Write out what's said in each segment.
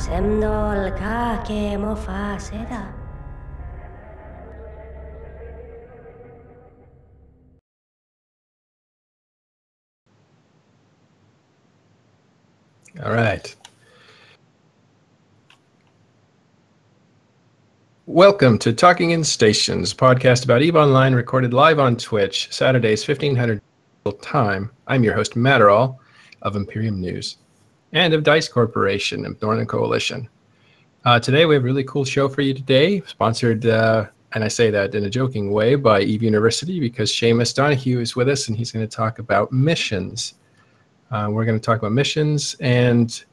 Semnol ka ke mo fa seda. All right. Welcome to Talking in Stations, podcast about EVE Online, recorded live on Twitch, Saturdays, 1500 time. I'm your host, Matterall, of Imperium News, and of Dice Corporation of Northern Coalition. Today, we have a really cool show for you today, sponsored, and I say that in a joking way, by EVE University, because Seamus Donahue is with us, and he's going to talk about missions. We're going to talk about missions and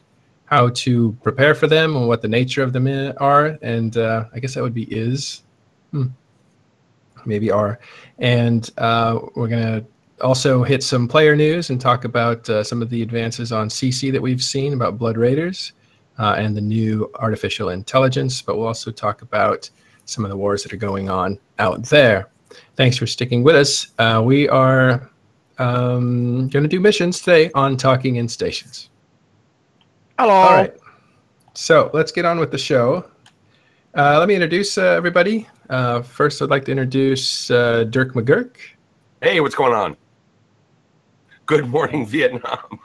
how to prepare for them and what the nature of them are. And I guess that would be maybe are. And we're going to also hit some player news and talk about some of the advances on CC that we've seen about Blood Raiders and the new artificial intelligence. But we'll also talk about some of the wars that are going on out there. Thanks for sticking with us. We are going to do missions today on Talking in Stations. Hello. All right. So let's get on with the show. Let me introduce everybody. First, I'd like to introduce Dirk McGurk. Hey, what's going on? Good morning, Vietnam.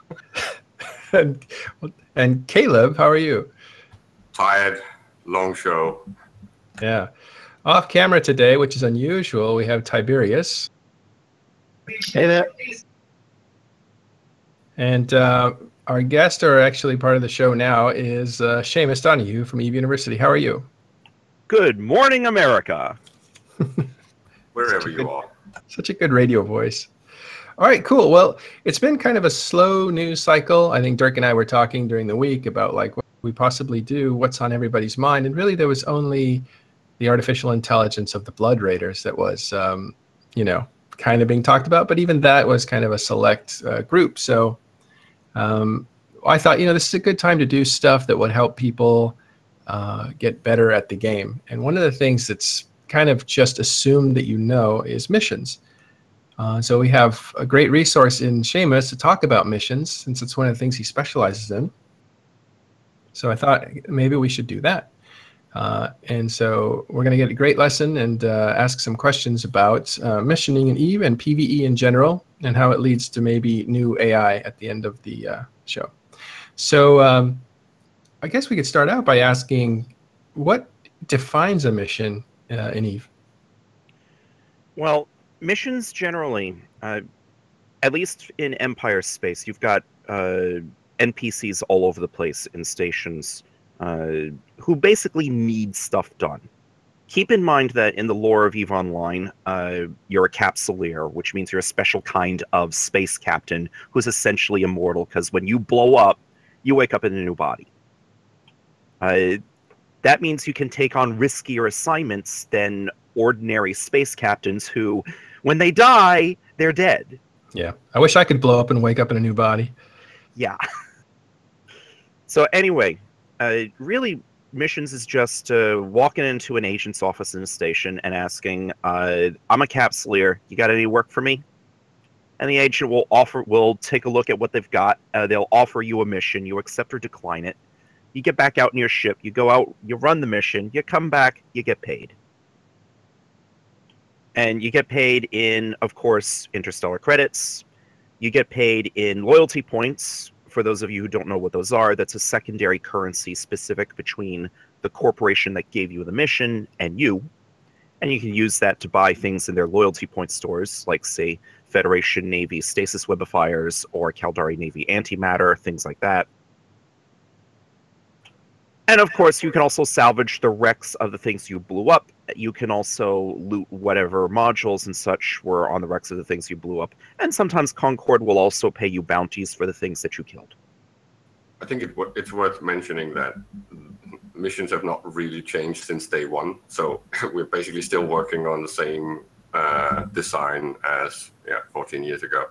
and Caleb, how are you? Tired, long show. Yeah. Off camera today, which is unusual, we have Tiberius. Hey there. And our guest, or actually part of the show now, is Seamus Donahue from EVE University. How are you? Good morning, America. Wherever you are. Such a good radio voice. All right, cool. Well, it's been kind of a slow news cycle. I think Dirk and I were talking during the week about like what we possibly do, what's on everybody's mind. And really, there was only the artificial intelligence of the Blood Raiders that was, kind of being talked about. But even that was kind of a select group. So I thought, this is a good time to do stuff that would help people get better at the game. And one of the things that's kind of just assumed that is missions. So we have a great resource in Seamus to talk about missions, since it's one of the things he specializes in. So I thought maybe we should do that. And so we're going to get a great lesson and ask some questions about missioning in EVE and PvE in general, and how it leads to maybe new AI at the end of the show. So I guess we could start out by asking, what defines a mission in EVE? Well, missions generally, at least in Empire space, you've got NPCs all over the place in stations who basically need stuff done. Keep in mind that in the lore of EVE Online, you're a capsuleer, which means you're a special kind of space captain who's essentially immortal, because when you blow up, you wake up in a new body. That means you can take on riskier assignments than ordinary space captains who, when they die, they're dead. Yeah, I wish I could blow up and wake up in a new body. Yeah. So anyway, really, missions is just walking into an agent's office in a station and asking, I'm a capsuleer, you got any work for me? And the agent will take a look at what they've got. They'll offer you a mission, you accept or decline it. You get back out in your ship, you go out, you run the mission, you come back, you get paid. And you get paid in, of course, interstellar credits. You get paid in loyalty points. For those of you who don't know what those are, that's a secondary currency specific between the corporation that gave you the mission and you. And you can use that to buy things in their loyalty point stores, like, say, Federation Navy stasis webifiers or Caldari Navy antimatter, things like that. And of course, you can also salvage the wrecks of the things you blew up. You can also loot whatever modules and such were on the wrecks of the things you blew up. And sometimes Concord will also pay you bounties for the things that you killed. I think it's worth mentioning that missions have not really changed since day one. So we're basically still working on the same design as 14 years ago.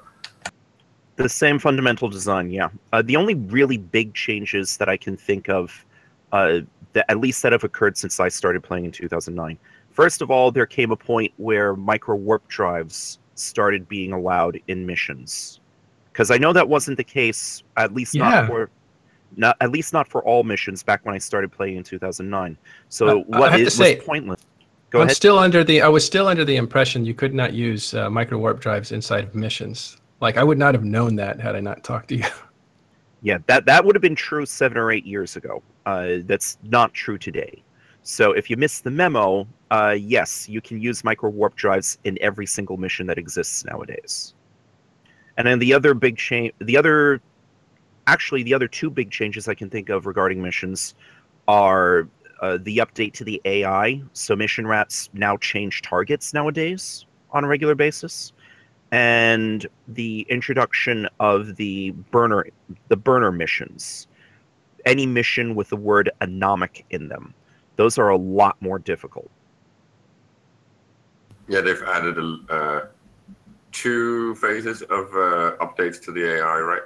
The same fundamental design, yeah. The only really big changes that I can think of, at least that have occurred since I started playing in 2009. First of all, there came a point where micro warp drives started being allowed in missions. Because I know that wasn't the case, at least not for... not at least not for all missions. Back when I started playing in 2009, so I have to say, was pointless. Go ahead. I was still under the impression you could not use micro warp drives inside of missions. Like, I would not have known that had I not talked to you. Yeah, that would have been true 7 or 8 years ago. That's not true today. So if you missed the memo, yes, you can use micro warp drives in every single mission that exists nowadays. And then the other big change, the other two big changes I can think of regarding missions are the update to the AI. So mission rats now change targets nowadays on a regular basis, and the introduction of the burner missions. Any mission with the word anomic in them. Those are a lot more difficult. Yeah, they've added 2 phases of updates to the AI, right?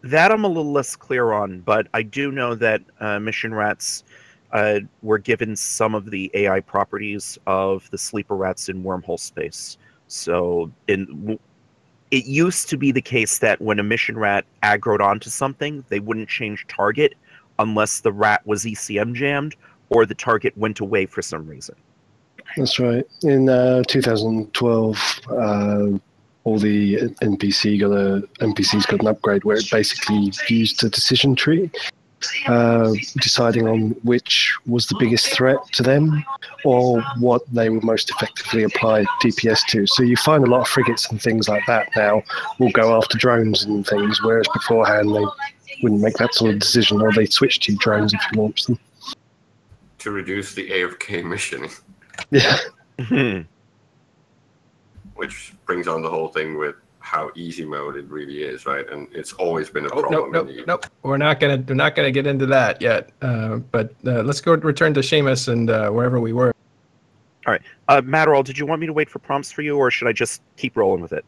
That I'm a little less clear on, but I do know that mission rats were given some of the AI properties of the sleeper rats in wormhole space. So it used to be the case that when a mission rat aggroed onto something, they wouldn't change target unless the rat was ECM jammed or the target went away for some reason. That's right. In 2012, all the NPCs got an upgrade where it basically used a decision tree, deciding on which was the biggest threat to them or what they would most effectively apply DPS to. So you find a lot of frigates and things like that now will go after drones and things, whereas beforehand they wouldn't make that sort of decision, or they'd switch to drones if you launch them. To reduce the AFK mission. Yeah. Which brings on the whole thing with how easy mode it really is, right? And it's always been a problem. Nope. We're not gonna get into that yet. But let's return to Seamus and wherever we were. All right, Matterall, did you want me to wait for prompts for you, or should I just keep rolling with it?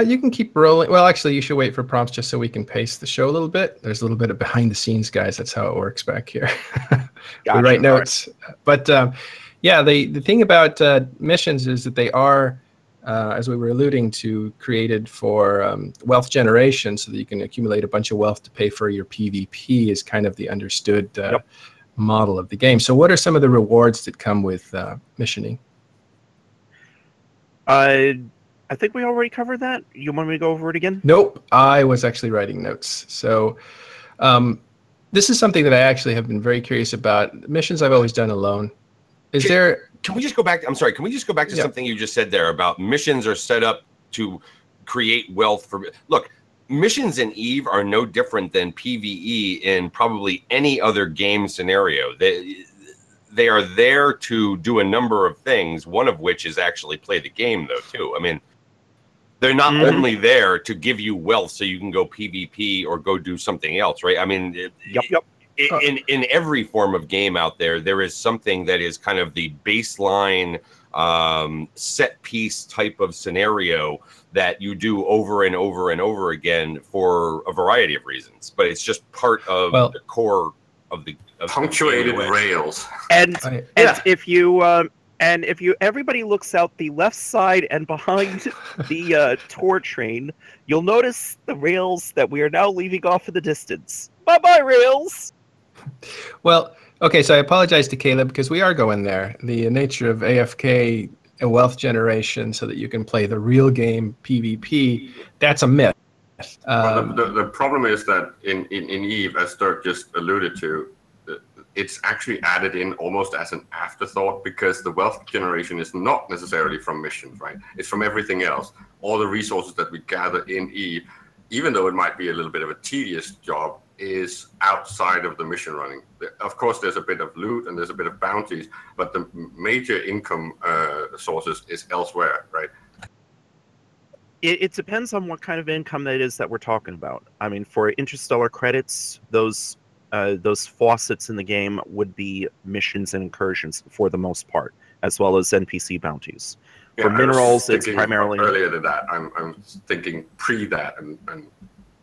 You can keep rolling. Well, actually, you should wait for prompts just so we can pace the show a little bit. There's a little bit of behind the scenes, guys. That's how it works back here. Gotcha. We write notes, but yeah, the thing about missions is that they are, as we were alluding to, created for wealth generation, so that you can accumulate a bunch of wealth to pay for your PvP is kind of the understood model of the game. So what are some of the rewards that come with missioning? I think we already covered that. You want me to go over it again? Nope. I was actually writing notes. So this is something that I actually have been very curious about. Missions I've always done alone. Can we just go back? I'm sorry. Can we just go back to something you just said there about missions are set up to create wealth for? Look, missions in EVE are no different than PvE in probably any other game scenario. They are there to do a number of things. One of which is actually play the game, though. Too. I mean, they're not only there to give you wealth so you can go PvP or go do something else, right? I mean, in every form of game out there, there is something that is kind of the baseline set piece type of scenario that you do over and over and over again for a variety of reasons. But it's just part of the core of the punctuated rails. And if you everybody looks out the left side and behind the tour train, you'll notice the rails that we are now leaving off in the distance. Bye-bye, rails. Well, okay, so I apologize to Caleb because we are going there. The nature of AFK and wealth generation so that you can play the real game PvP, that's a myth. Well, the problem is that in EVE, as Dirk just alluded to, it's actually added in almost as an afterthought because the wealth generation is not necessarily from missions, right? It's from everything else. All the resources that we gather in EVE, even though it might be a little bit of a tedious job, is outside of the mission running. Of course, there's a bit of loot and there's a bit of bounties, but the major income sources is elsewhere, right? It depends on what kind of income that is that we're talking about. I mean, for interstellar credits, those faucets in the game would be missions and incursions for the most part, as well as NPC bounties. Yeah, for minerals, it's primarily earlier than that. I'm thinking pre that and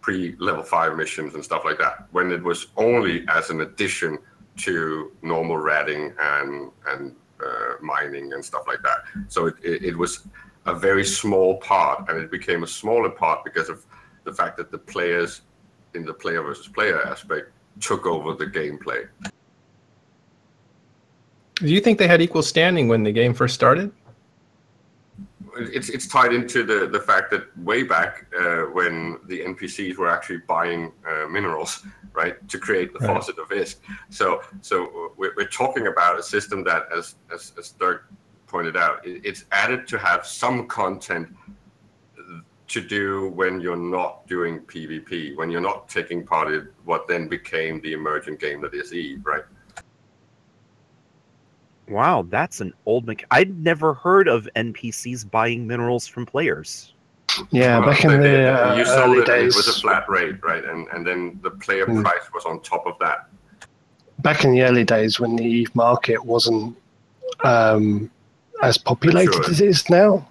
pre-level 5 missions and stuff like that, when it was only as an addition to normal ratting and mining and stuff like that. So it was a very small part, and it became a smaller part because of the fact that the players in the player versus player aspect, took over the gameplay. Do you think they had equal standing when the game first started? It's tied into the fact that way back when the NPCs were actually buying minerals, right, to create the Faucet of Isk. So we're talking about a system that, as Dirk pointed out, it's added to have some content to do when you're not doing PvP, when you're not taking part in what then became the emergent game that is EVE, right? Wow, that's an old I'd never heard of NPCs buying minerals from players. Yeah, Well, back in the you sold early it, days. it was a flat rate, right? And then the player price was on top of that. Back in the early days when the EVE market wasn't as populated as it is now,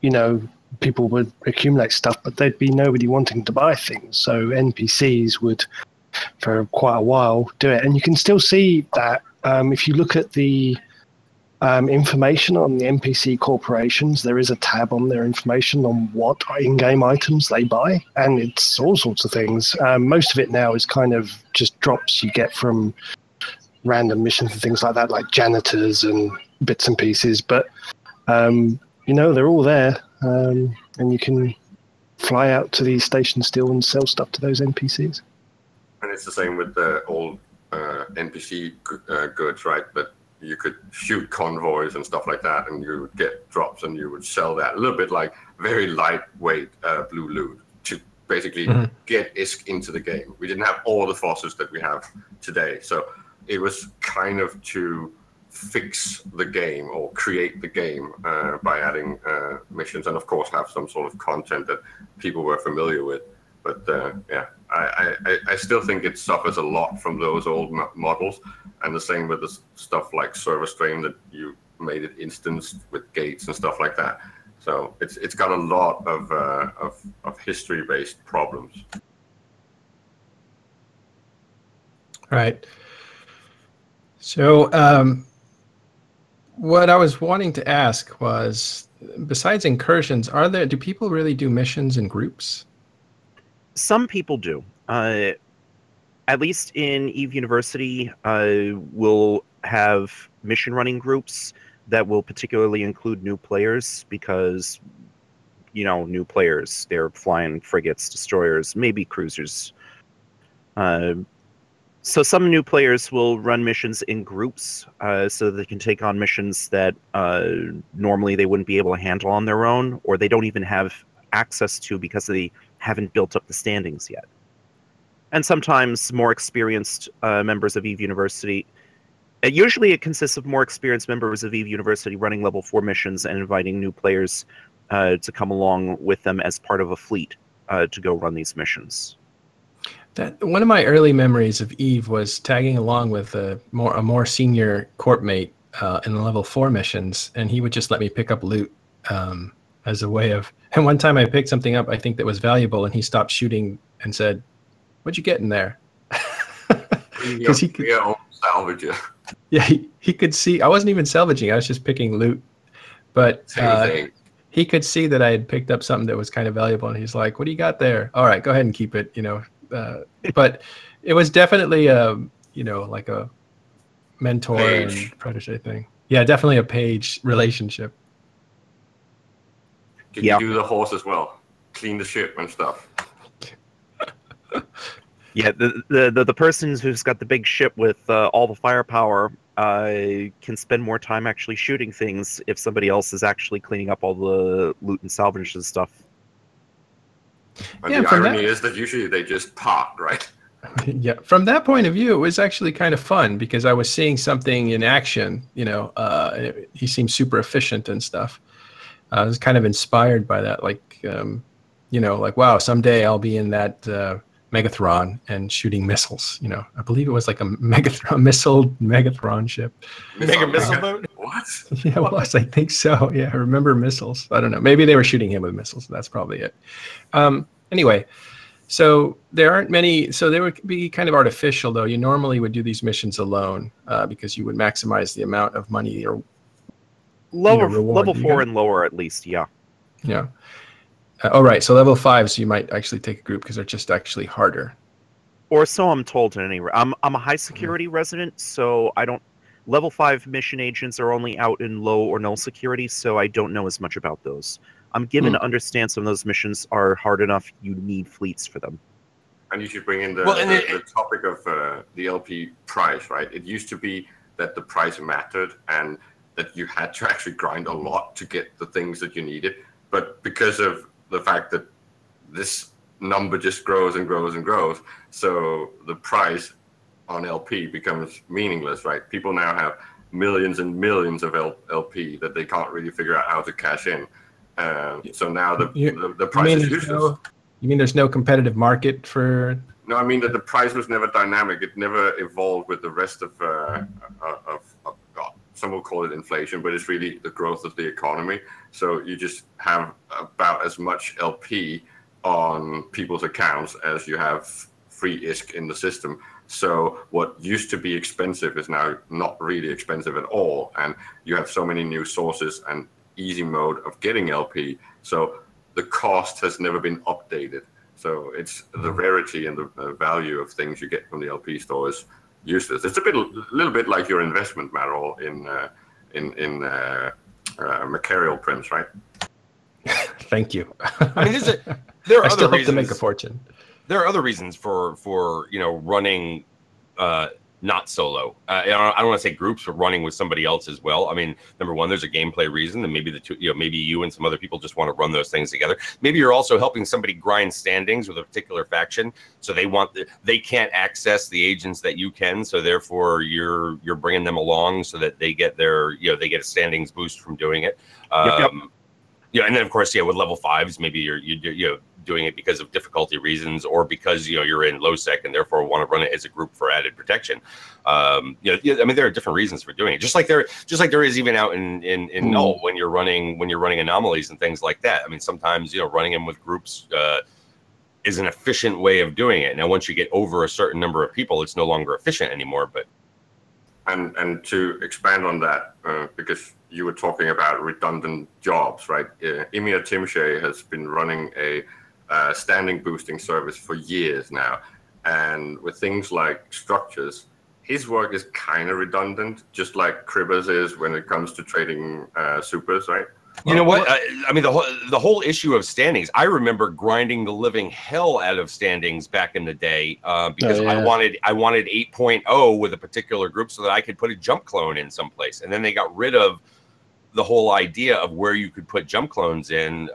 you know, people would accumulate stuff, but there'd be nobody wanting to buy things. So NPCs would, for quite a while, do it. And you can still see that if you look at the information on the NPC corporations, there is a tab on their information on what in-game items they buy, and it's all sorts of things. Most of it now is kind of just drops you get from random missions and things like that, like janitors and bits and pieces. But you know, they're all there, and you can fly out to these stations still and sell stuff to those NPCs. And it's the same with the old NPC goods, right? But you could shoot convoys and stuff like that, and you would get drops, and you would sell that. A little bit like very lightweight blue loot to basically get ISK into the game. We didn't have all the faucets that we have today, so it was kind of to fix the game or create the game by adding missions, and of course have some sort of content that people were familiar with. But yeah, I still think it suffers a lot from those old models, and the same with the stuff like Server Stream, that you made it instanced with gates and stuff like that. So it's got a lot of history-based problems. Right. So what I was wanting to ask was, besides incursions, do people really do missions in groups? Some people do. At least in EVE University, we'll have mission running groups that will particularly include new players because, you know, new players, they're flying frigates, destroyers, maybe cruisers. So some new players will run missions in groups so they can take on missions that normally they wouldn't be able to handle on their own, or they don't even have access to because they haven't built up the standings yet. And sometimes more experienced members of EVE University, usually it consists of more experienced members of EVE University running level 4 missions and inviting new players to come along with them as part of a fleet to go run these missions. One of my early memories of EVE was tagging along with a more senior corp mate in the level 4 missions, and he would just let me pick up loot as a way of. And one time I picked something up I think that was valuable, and he stopped shooting and said, "What'd you get in there?" Because he could salvage it. Yeah, he could see. I wasn't even salvaging. I was just picking loot, but he could see that I had picked up something that was kind of valuable, and he's like, "What do you got there?" "All right, go ahead and keep it." You know. But it was definitely you know, like a mentor and protege thing. Yeah, definitely a page relationship. Did you do the horse as well? Clean the ship and stuff. Yeah, the person who's got the big ship with all the firepower can spend more time actually shooting things if somebody else is actually cleaning up all the loot and salvage and stuff. And the irony is that usually they just pop, right? Yeah, from that point of view, it was actually kind of fun because I was seeing something in action. You know, he seemed super efficient and stuff. I was kind of inspired by that, like, you know, like, wow, someday I'll be in that Megathron and shooting missiles. You know, I believe it was like a Megathron ship. Mega missile boat? What? Yeah, it was. I think so. Yeah, I remember missiles. I don't know. Maybe they were shooting him with missiles. That's probably it. Anyway, so there aren't many. So they would be kind of artificial, though. You normally would do these missions alone because you would maximize the amount of money or level 4 and lower, at least. Yeah. Yeah. Oh, right. So level 5s, you might actually take a group because they're just actually harder. Or so I'm told at any rate. I'm a high security resident, so I don't. Level 5 mission agents are only out in low or null security, so I don't know as much about those. I'm given to understand some of those missions are hard enough you need fleets for them. And you should bring in the topic of the LP price, right? It used to be that the price mattered and that you had to actually grind a lot to get the things that you needed. But because of the fact that this number just grows and grows and grows, so the price on LP becomes meaningless, right? People now have millions and millions of LP that they can't really figure out how to cash in. So now the price is useless. You mean there's no competitive market for? No, I mean that the price was never dynamic. It never evolved with the rest of some will call it inflation, but it's really the growth of the economy. So you just have about as much LP on people's accounts as you have free ISK in the system. So what used to be expensive is now not really expensive at all. And you have so many new sources and easy mode of getting LP. So the cost has never been updated. So it's the rarity and the value of things you get from the LP store is useless. It's a little bit like your investment, Marol, in Macarial Prims, right? Thank you. I mean, there are I still other hope to reasons. make a fortune. There are other reasons for running not solo. I don't want to say groups, but running with somebody else as well. I mean, number one, there's a gameplay reason, and maybe maybe you and some other people just want to run those things together. Maybe you're also helping somebody grind standings with a particular faction, so they can't access the agents that you can, so therefore you're bringing them along so that they get they get a standings boost from doing it. Yep. Yeah, and then of course, with level 5s, maybe you're doing it because of difficulty reasons, or because you're in low sec and therefore want to run it as a group for added protection. I mean, there are different reasons for doing it. Just like there is even out in null when you're running anomalies and things like that. I mean, sometimes running them with groups is an efficient way of doing it. Now, once you get over a certain number of people, it's no longer efficient anymore. But and to expand on that, because you were talking about redundant jobs, right? Emir Timshay has been running a standing boosting service for years now, and with things like structures, his work is kind of redundant, just like Kribber's is when it comes to trading supers, right? You know what? I mean, the whole issue of standings. I remember grinding the living hell out of standings back in the day because I wanted 8.0 with a particular group so that I could put a jump clone in someplace, and then they got rid of the whole idea of where you could put jump clones in,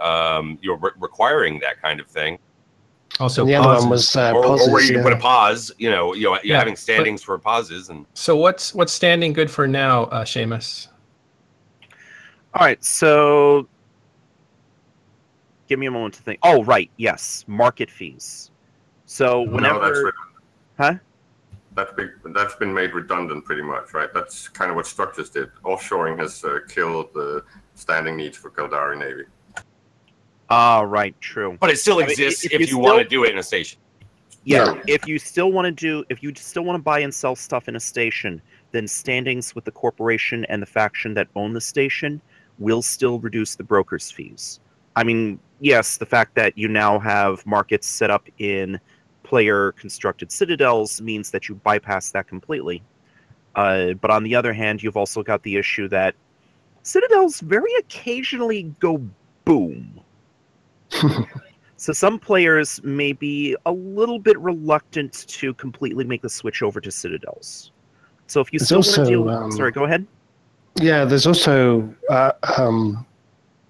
requiring that kind of thing. Also, the other one was pauses, or where you can put a pause. Having standings for pauses. And so, what's standing good for now, Seamus? All right, so give me a moment to think. Oh, right, yes, market fees. So whenever, that's been made redundant pretty much, right? That's kind of what structures did. Offshoring has killed the standing needs for Kaldari Navy. Right, true. But it still exists if you want to do it in a station. Yeah, if you still want to buy and sell stuff in a station, then standings with the corporation and the faction that own the station will still reduce the broker's fees. I mean, yes, the fact that you now have markets set up in player-constructed citadels means that you bypass that completely. But on the other hand, you've also got the issue that citadels very occasionally go boom. So some players may be a little bit reluctant to completely make the switch over to citadels. So if you still want to deal... sorry, go ahead. Yeah, there's also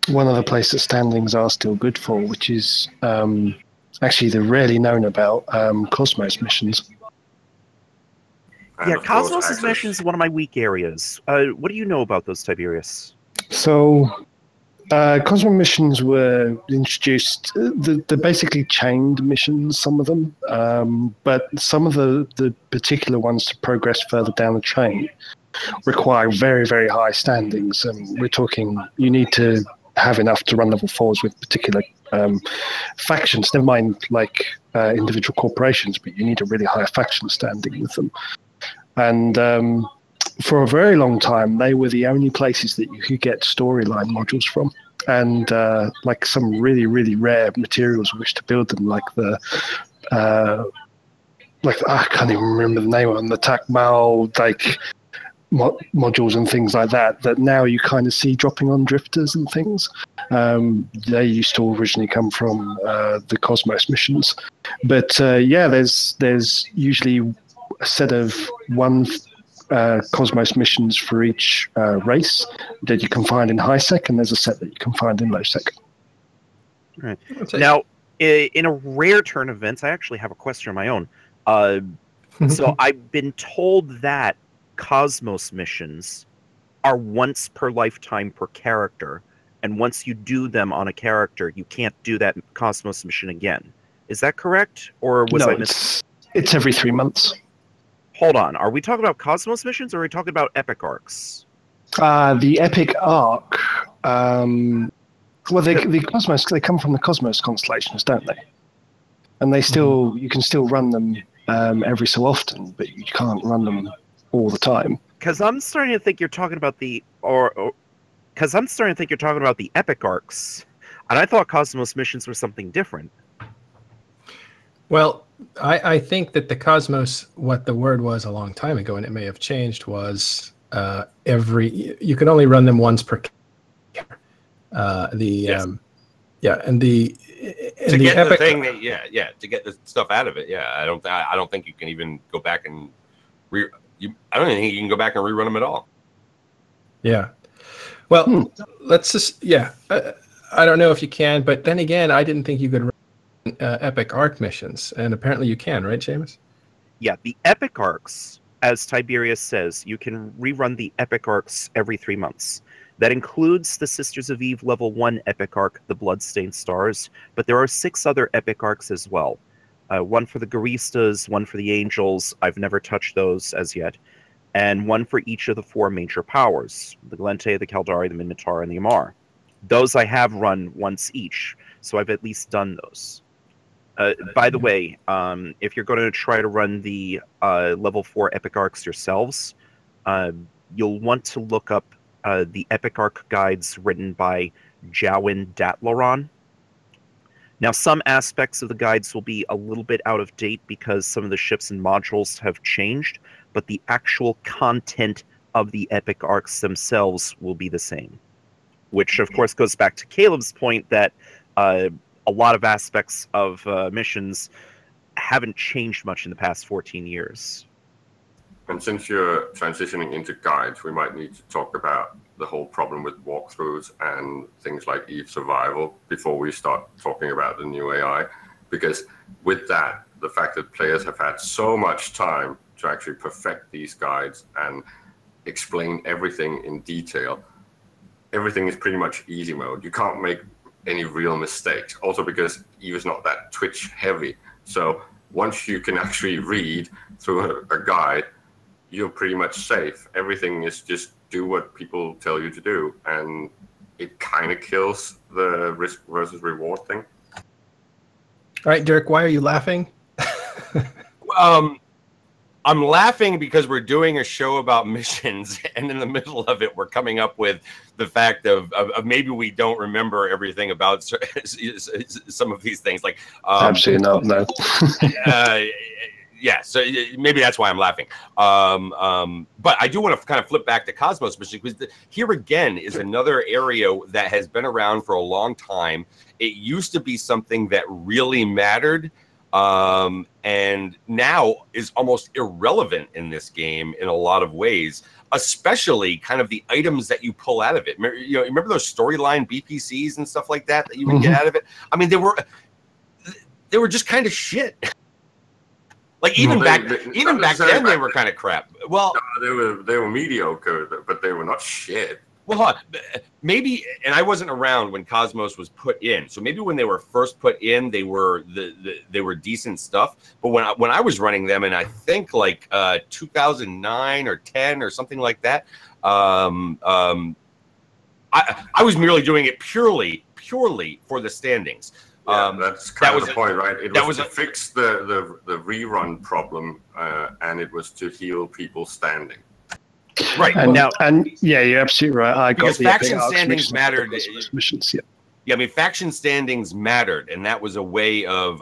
one other place that standings are still good for, which is actually they're rarely known about Cosmos missions. Yeah, Cosmos' missions is one of my weak areas. What do you know about those Tiberius? So, Cosmo missions were introduced. They're basically chained missions, some of them, but some of the particular ones to progress further down the chain require very, very high standings. We're talking you need to have enough to run level 4s with particular factions, never mind like individual corporations, but you need a really high faction standing with them. And for a very long time, they were the only places that you could get storyline modules from. and like some really, really rare materials with which to build them, like the I can't even remember the name of them, the Takmal like modules and things like that. That now you kind of see dropping on drifters and things. They used to originally come from the Cosmos missions, but yeah, there's usually a set of one Cosmos missions for each race that you can find in high-sec, and there's a set that you can find in low-sec. Right. Now, in a rare turn of events, I actually have a question of my own. So I've been told that Cosmos missions are once per lifetime per character, and once you do them on a character, you can't do that Cosmos mission again. Is that correct? Or was I it's every 3 months. Hold on. Are we talking about Cosmos missions, or are we talking about Epic Arcs? The Epic Arc, well, the Cosmos, they come from the Cosmos constellations, don't they? And they still, you can still run them every so often, but you can't run them all the time. Because I'm starting to think you're talking about the Epic Arcs, and I thought Cosmos missions were something different. Well, I think that the Cosmos, what the word was a long time ago, and it may have changed, was you can only run them once per character. Yes. To get Epic, the thing that to get the stuff out of it. Yeah, I don't think you can even go back and I don't even think you can go back and rerun them at all. Yeah. Well, let's just I don't know if you can, but then again, I didn't think you could run Epic Arc missions, and apparently you can, right, Seamus? Yeah, the Epic Arcs, as Tiberius says, you can rerun the Epic Arcs every 3 months. That includes the Sisters of Eve level 1 Epic Arc, the Bloodstained Stars, but there are 6 other Epic Arcs as well. One for the Garistas, one for the Angels, I've never touched those as yet, and one for each of the 4 major powers, the Gallente, the Caldari, the Minmatar, and the Amar. Those I have run once each, so I've at least done those. By the way, if you're going to try to run the level 4 Epic Arcs yourselves, you'll want to look up the Epic Arc guides written by Jawin Datlaron. Now, some aspects of the guides will be a little bit out of date because some of the ships and modules have changed, but the actual content of the Epic Arcs themselves will be the same. Which, of course, goes back to Caleb's point that a lot of aspects of missions haven't changed much in the past 14 years. And since you're transitioning into guides, we might need to talk about the whole problem with walkthroughs and things like EVE Survival before we start talking about the new AI. Because with that, the fact that players have had so much time to actually perfect these guides and explain everything in detail, everything is pretty much easy mode. You can't make any real mistakes. Also because EVE is not that Twitch heavy. So once you can actually read through a guide, you're pretty much safe. Everything is just do what people tell you to do. And it kind of kills the risk versus reward thing. All right, Dirk, why are you laughing? I'm laughing because we're doing a show about missions, and in the middle of it, we're coming up with the fact of maybe we don't remember everything about some of these things. Like absolutely not, no. Yeah, so maybe that's why I'm laughing. But I do want to kind of flip back to Cosmos missions, because here again is another area that has been around for a long time. It used to be something that really mattered. And now is almost irrelevant in this game in a lot of ways, especially kind of the items that you pull out of it. Remember those storyline BPCs and stuff like that you would get out of it? I mean, they were just kind of shit. Like even back then, they were kind of crap. Well, no, they were mediocre, but they were not shit. Well, maybe, and I wasn't around when Cosmos was put in, so maybe when they were first put in, they were they were decent stuff. But when I was running them, and I think like 2009 or 10 or something like that, I was merely doing it purely for the standings. Yeah, that's kind of the point, right? It was to fix the rerun problem, and it was to heal people standing. Right. And, Now- and yeah, you're absolutely right. I got Because the faction Epic Arcs standings missions, mattered. the Cosmos missions. Yeah. Yeah, I mean, faction standings mattered, and that was a way of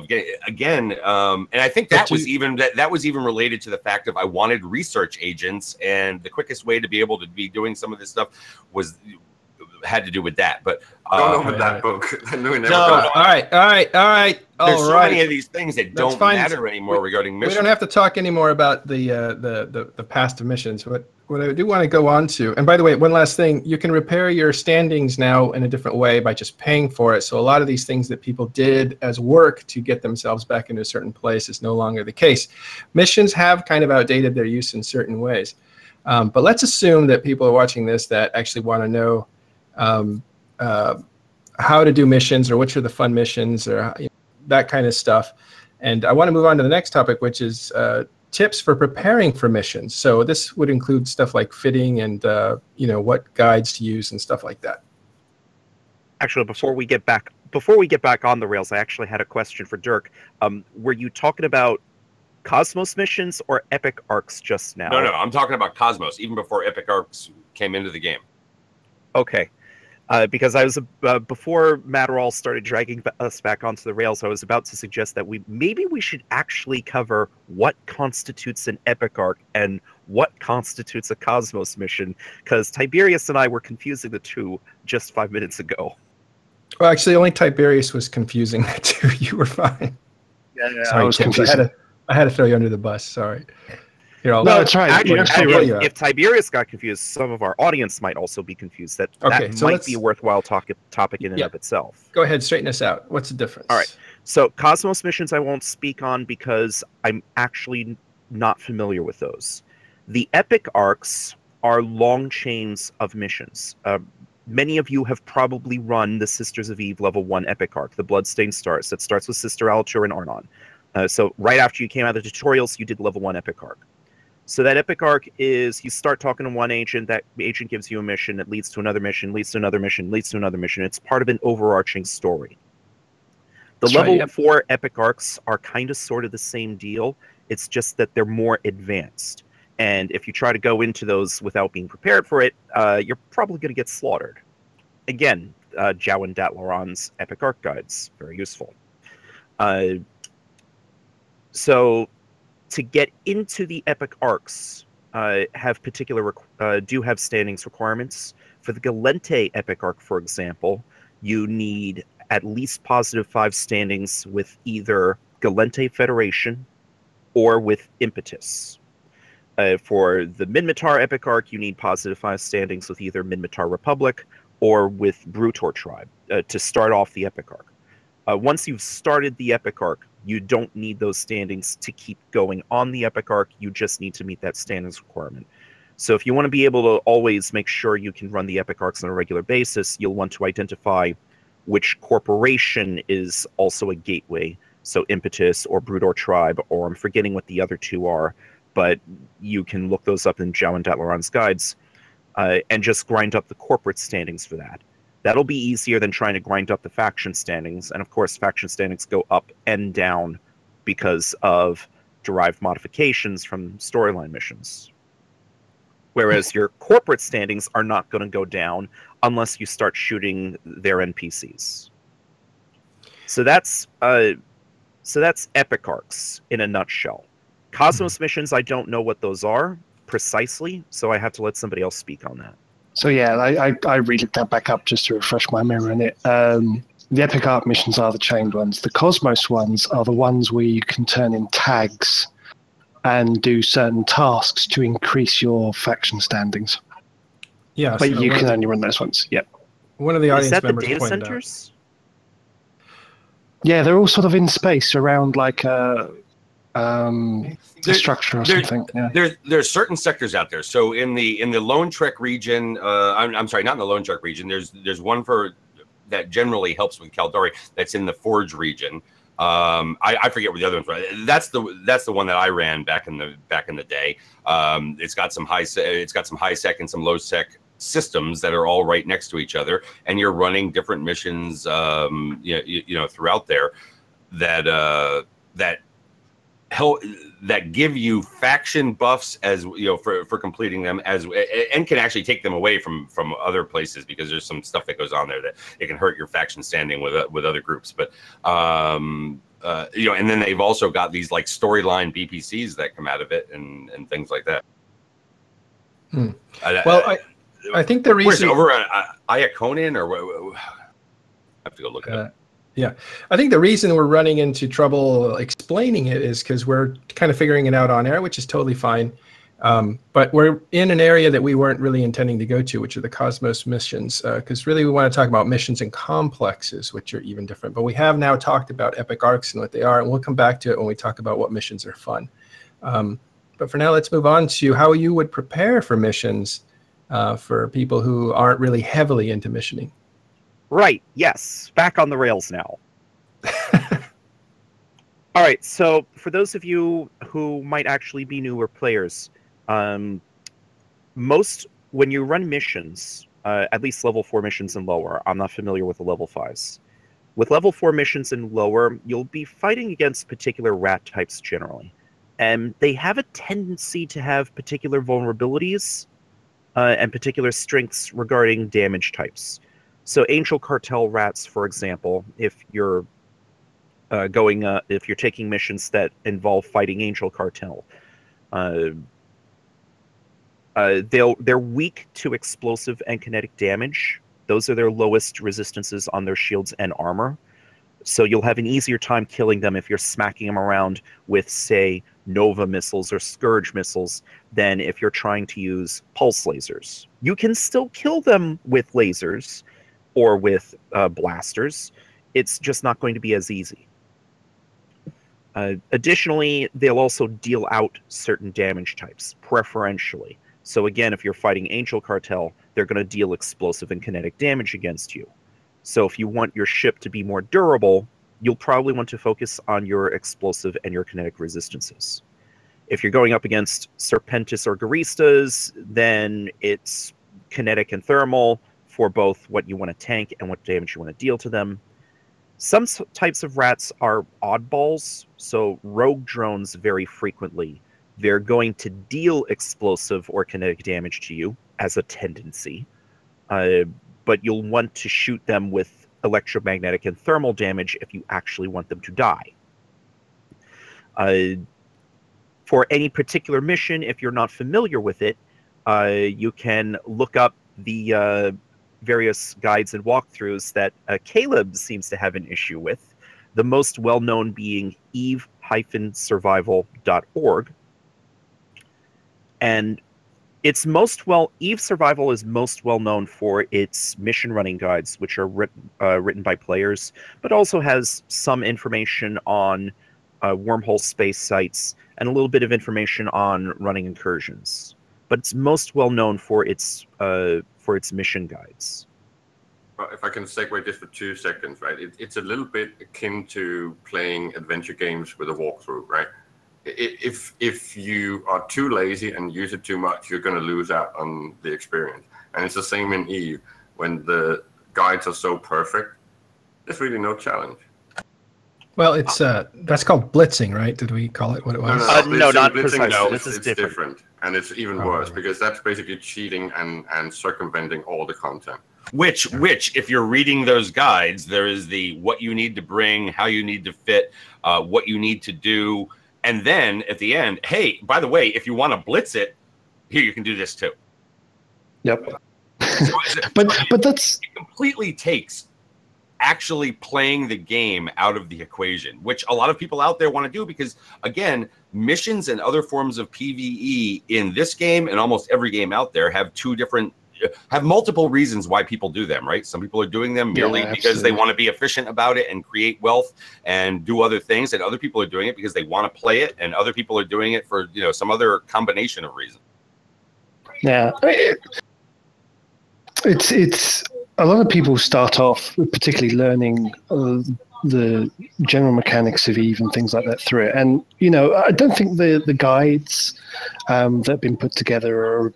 getting again. And I think that was even that was even related to the fact of I wanted research agents, and the quickest way to be able to be doing some of this stuff had to do with that. But Don't open that book. No, we never No, got no, All right. there's so right. many of these things that That's don't fine. matter anymore regarding We missions. don't have to talk anymore about the past of missions. What I do want to go on to, and by the way, one last thing, you can repair your standings now in a different way by just paying for it. So a lot of these things that people did as work to get themselves back into a certain place is no longer the case. Missions have kind of outdated their use in certain ways. But let's assume that people are watching this that actually want to know how to do missions or which are the fun missions or that kind of stuff. And I want to move on to the next topic, which is tips for preparing for missions. So this would include stuff like fitting and what guides to use and stuff like that. Actually, before we get back on the rails, I actually had a question for Dirk. Were you talking about Cosmos missions or Epic Arcs just now? No, I'm talking about Cosmos, even before Epic Arcs came into the game. Okay. Because I was before Matterall started dragging us back onto the rails, I was about to suggest that we should actually cover what constitutes an Epic Arc and what constitutes a Cosmos mission, because Tiberius and I were confusing the two just 5 minutes ago. Well, actually, only Tiberius was confusing the two. You were fine. Yeah, Sorry, I was Tim, confused. I had to throw you under the bus. Sorry. Here, No, that's right. Actually, You're absolutely right. if Tiberius got confused, some of our audience might also be confused. That so might be a worthwhile topic in and of itself. Go ahead, straighten us out. What's the difference? All right. So Cosmos missions I won't speak on because I'm actually not familiar with those. The Epic Arcs are long chains of missions. Many of you have probably run the Sisters of Eve level 1 Epic Arc, the Bloodstained Stars, that starts with Sister Alitur and Arnon. So right after you came out of the tutorials, you did level 1 Epic Arc. So that Epic Arc is you start talking to one agent, that agent gives you a mission, it leads to another mission, leads to another mission, leads to another mission. It's part of an overarching story. The level 4 Epic Arcs are kind of sort of the same deal. It's just that they're more advanced. And if you try to go into those without being prepared for it, you're probably going to get slaughtered. Again, Jowan Datlaron's Epic Arc guides, very useful. So to get into the Epic Arcs, do have standings requirements. For the Gallente Epic Arc, for example, you need at least positive 5 standings with either Gallente Federation or with Impetus. For the Minmatar Epic Arc, you need positive 5 standings with either Minmatar Republic or with Brutor Tribe to start off the Epic Arc. Once you've started the Epic Arc, you don't need those standings to keep going on the Epic Arc. You just need to meet that standings requirement. So if you want to be able to always make sure you can run the Epic Arcs on a regular basis, you'll want to identify which corporation is also a gateway. So Impetus or Brutor Tribe, or I'm forgetting what the other two are, but you can look those up in Jowan Datlaron's guides and just grind up the corporate standings for that. That'll be easier than trying to grind up the faction standings. And of course, faction standings go up and down because of derived modifications from storyline missions. Whereas your corporate standings are not going to go down unless you start shooting their NPCs. So that's Epic Arcs in a nutshell. Cosmos missions, I don't know what those are precisely, so I have to let somebody else speak on that. So yeah, I relooked that back up just to refresh my memory on it. The Epic Arc missions are the chained ones. The Cosmos ones are the ones where you can turn in tags and do certain tasks to increase your faction standings. Yeah, But you can only run those ones. Yep. One of the Is audience that the members data pointed out. centers? Yeah, they're all sort of in space around like a structure or something. Yeah. There's certain sectors out there. So in the Lone Trek region, I'm sorry, not in the Lone Trek region. There's one for that generally helps with Caldari. That's in the Forge region. I forget what the other ones were. That's the one that I ran back in the day. It's got some high sec and some low sec systems that are all right next to each other, and you're running different missions, throughout there that that give you faction buffs as you know for completing them and can actually take them away from other places, because there's some stuff that goes on there that it can hurt your faction standing with other groups. But you know, and then they've also got these like storyline BPCs that come out of it and things like that. Well, I think the reason over Iaconin or I have to go look at it. Yeah, I think the reason we're running into trouble explaining it is because we're kind of figuring it out on air, which is totally fine. But we're in an area that we weren't really intending to go to, which are the Cosmos missions, because really we want to talk about missions and complexes, which are even different. But we have now talked about epic arcs and what they are, and we'll come back to it when we talk about what missions are fun. But for now, let's move on to how you would prepare for missions for people who aren't really heavily into missioning. Right, yes. Back on the rails now. All right, so for those of you who might actually be newer players, when you run missions, at least level 4 missions and lower, I'm not familiar with the level 5s. With level 4 missions and lower, you'll be fighting against particular rat types generally. And they have a tendency to have particular vulnerabilities and particular strengths regarding damage types. So Angel Cartel rats, for example, if you're if you're taking missions that involve fighting Angel Cartel, they're weak to explosive and kinetic damage. Those are their lowest resistances on their shields and armor. So you'll have an easier time killing them if you're smacking them around with, say, Nova missiles or Scourge missiles than if you're trying to use pulse lasers. You can still kill them with lasers or with blasters. It's just not going to be as easy. Additionally, they'll also deal out certain damage types, preferentially. So again, if you're fighting Angel Cartel, they're going to deal explosive and kinetic damage against you. So if you want your ship to be more durable, you'll probably want to focus on your explosive and your kinetic resistances. If you're going up against Serpentis or Garistas, then it's kinetic and thermal, for both what you want to tank and what damage you want to deal to them. Some types of rats are oddballs, so rogue drones very frequently. They're going to deal explosive or kinetic damage to you as a tendency, but you'll want to shoot them with electromagnetic and thermal damage if you actually want them to die. For any particular mission, if you're not familiar with it, you can look up the various guides and walkthroughs that Caleb seems to have an issue with, the most well-known being eve-survival.org. And Eve Survival is most well-known for its mission running guides, which are written by players, but also has some information on wormhole space sites and a little bit of information on running incursions. But it's most well-known for its mission guides. Well, if I can segue just for 2 seconds, right? It's a little bit akin to playing adventure games with a walkthrough, right? If you are too lazy and use it too much, you're going to lose out on the experience. And it's the same in Eve. When the guides are so perfect, there's really no challenge. Well, it's that's called blitzing, right? Did we call it what it was? No, not blitzing, precisely. no, This is it's different. And it's even worse because that's basically cheating and circumventing all the content. Which, if you're reading those guides, there is the what you need to bring, how you need to fit, what you need to do, and then at the end, hey, by the way, if you want to blitz it, here you can do this too. Yep. So but that's it completely takes actually playing the game out of the equation, which a lot of people out there want to do because, again, missions and other forms of PvE in this game and almost every game out there have multiple reasons why people do them, right? Some people are doing them merely because they want to be efficient about it and create wealth and do other things, and other people are doing it because they want to play it, and other people are doing it for some other combination of reasons. Yeah, it's a lot of people start off particularly learning the general mechanics of Eve and things like that through it, and I don't think the guides that have been put together are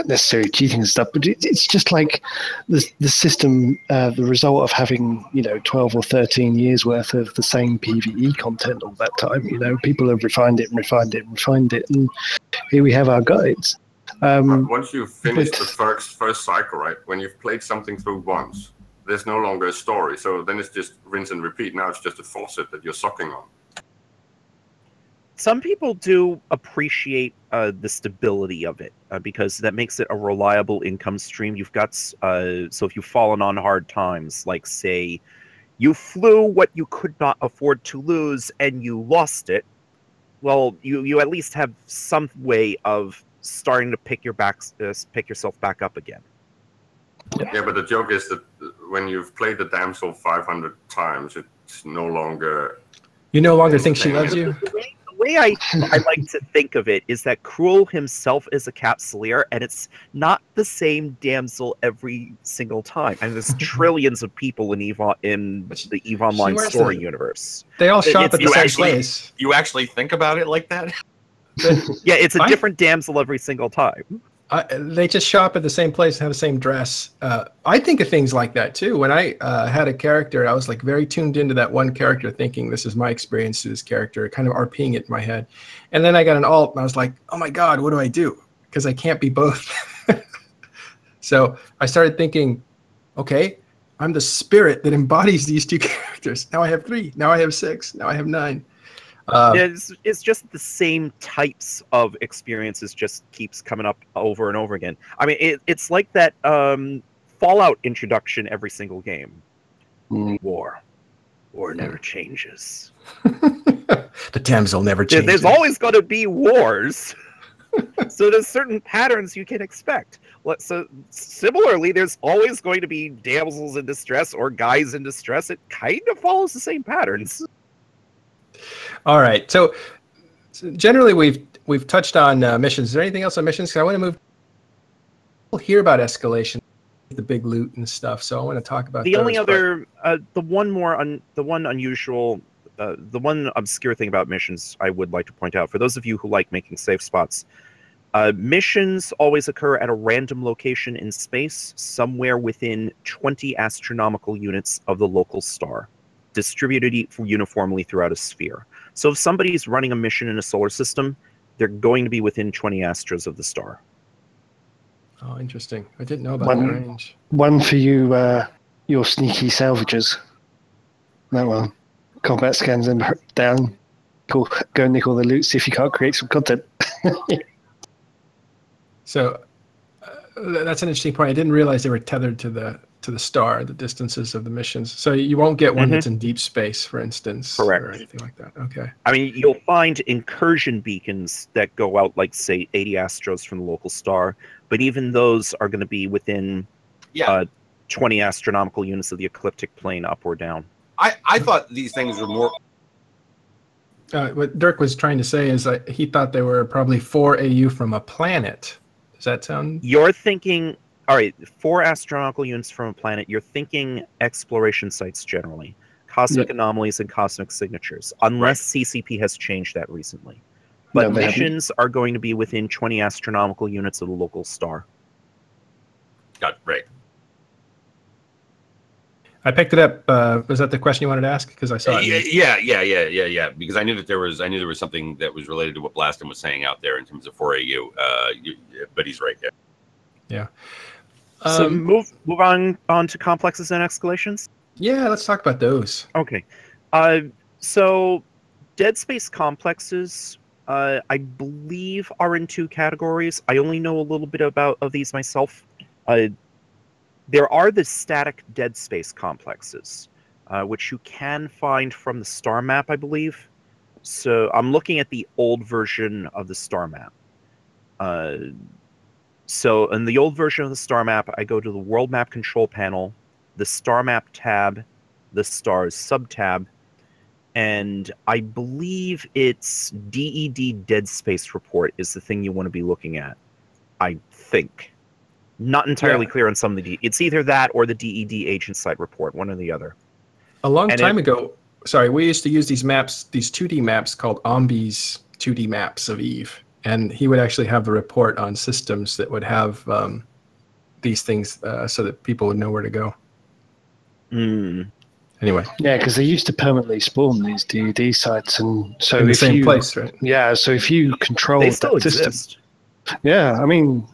necessarily cheating and stuff, but it's just like the system, the result of having 12 or 13 years worth of the same PvE content all that time. People have refined it and refined it and refined it, and here we have our guides. Once you've finished the first cycle, right? When you've played something through once, there's no longer a story. So then it's just rinse and repeat. Now it's just a faucet that you're sucking on. Some people do appreciate the stability of it because that makes it a reliable income stream. You've got so if you've fallen on hard times, like say you flew what you could not afford to lose and you lost it, well, you at least have some way of starting to pick yourself back up again. Yeah, but the joke is that when you've played the damsel 500 times, it's no longer. You no longer think she loves you? The way I like to think of it is that Cruel himself is a capsuleer, and it's not the same damsel every single time. And there's trillions of people in the EVE Online story universe. They all shop at the same place. You actually think about it like that? Yeah, it's a different damsel every single time. They just shop at the same place and have the same dress. I think of things like that too. When I had a character, I was like very tuned into that one character, thinking this is my experience to this character, kind of RPing it in my head. And then I got an alt, and I was like, oh my god, what do I do? Because I can't be both. So I started thinking, okay, I'm the spirit that embodies these two characters. Now I have 3. Now I have 6. Now I have 9. It's just the same types of experiences just keeps coming up over and over again. I mean, it's like that Fallout introduction every single game. War never changes. The damsel never changes. There's always going to be wars. So there's certain patterns you can expect. So similarly, there's always going to be damsels in distress or guys in distress. It kind of follows the same patterns. All right. So generally, we've touched on missions. Is there anything else on missions? Because I want to move. We'll hear about escalation, the big loot and stuff. So I want to talk about the only other, the one obscure thing about missions I would like to point out for those of you who like making safe spots. Missions always occur at a random location in space, somewhere within 20 astronomical units of the local star, distributed uniformly throughout a sphere. So if somebody's running a mission in a solar system, they're going to be within 20 astras of the star. Oh, interesting. I didn't know about that range. One for you, your sneaky salvagers. That one. Combat scans them down. Go nick all the loot, see if you can't create some content. So that's an interesting point. I didn't realize they were tethered to the star, the distances of the missions. So you won't get one that's in deep space, for instance. Correct. Or anything like that. Okay. I mean, you'll find incursion beacons that go out, like, say, 80 astros from the local star, but even those are going to be within 20 astronomical units of the ecliptic plane, up or down. I thought these things were more... What Dirk was trying to say is that he thought they were probably 4 AU from a planet. Does that sound... You're thinking... All right, 4 astronomical units from a planet. You're thinking exploration sites generally, cosmic anomalies and cosmic signatures, unless CCP has changed that recently. But missions are going to be within 20 astronomical units of the local star. Got right. I picked it up. Was that the question you wanted to ask? Because I saw it. Yeah. Because I knew there was something that was related to what Blaston was saying out there in terms of 4AU. But he's right. Yeah. So move on to complexes and escalations. Yeah, let's talk about those. Okay. So Dead Space complexes, I believe, are in 2 categories. I only know a little bit of these myself. There are the static Dead Space complexes, which you can find from the star map, I believe. So I'm looking at the old version of the star map. So in the old version of the star map, I go to the world map control panel, the star map tab, the stars sub-tab, and I believe it's DED Dead Space Report is the thing you want to be looking at, I think. Not entirely clear on some of the... It's either that or the DED Agent Site Report, one or the other. A long time ago, we used to use these maps, these 2D maps called Ombi's 2D maps of EVE. and he would actually have the report on systems that would have these things so that people would know where to go. Anyway. Yeah, because they used to permanently spawn these DoD sites, and so in the if same you, place, right? Yeah, so if you control They that still system, exist. yeah, I mean,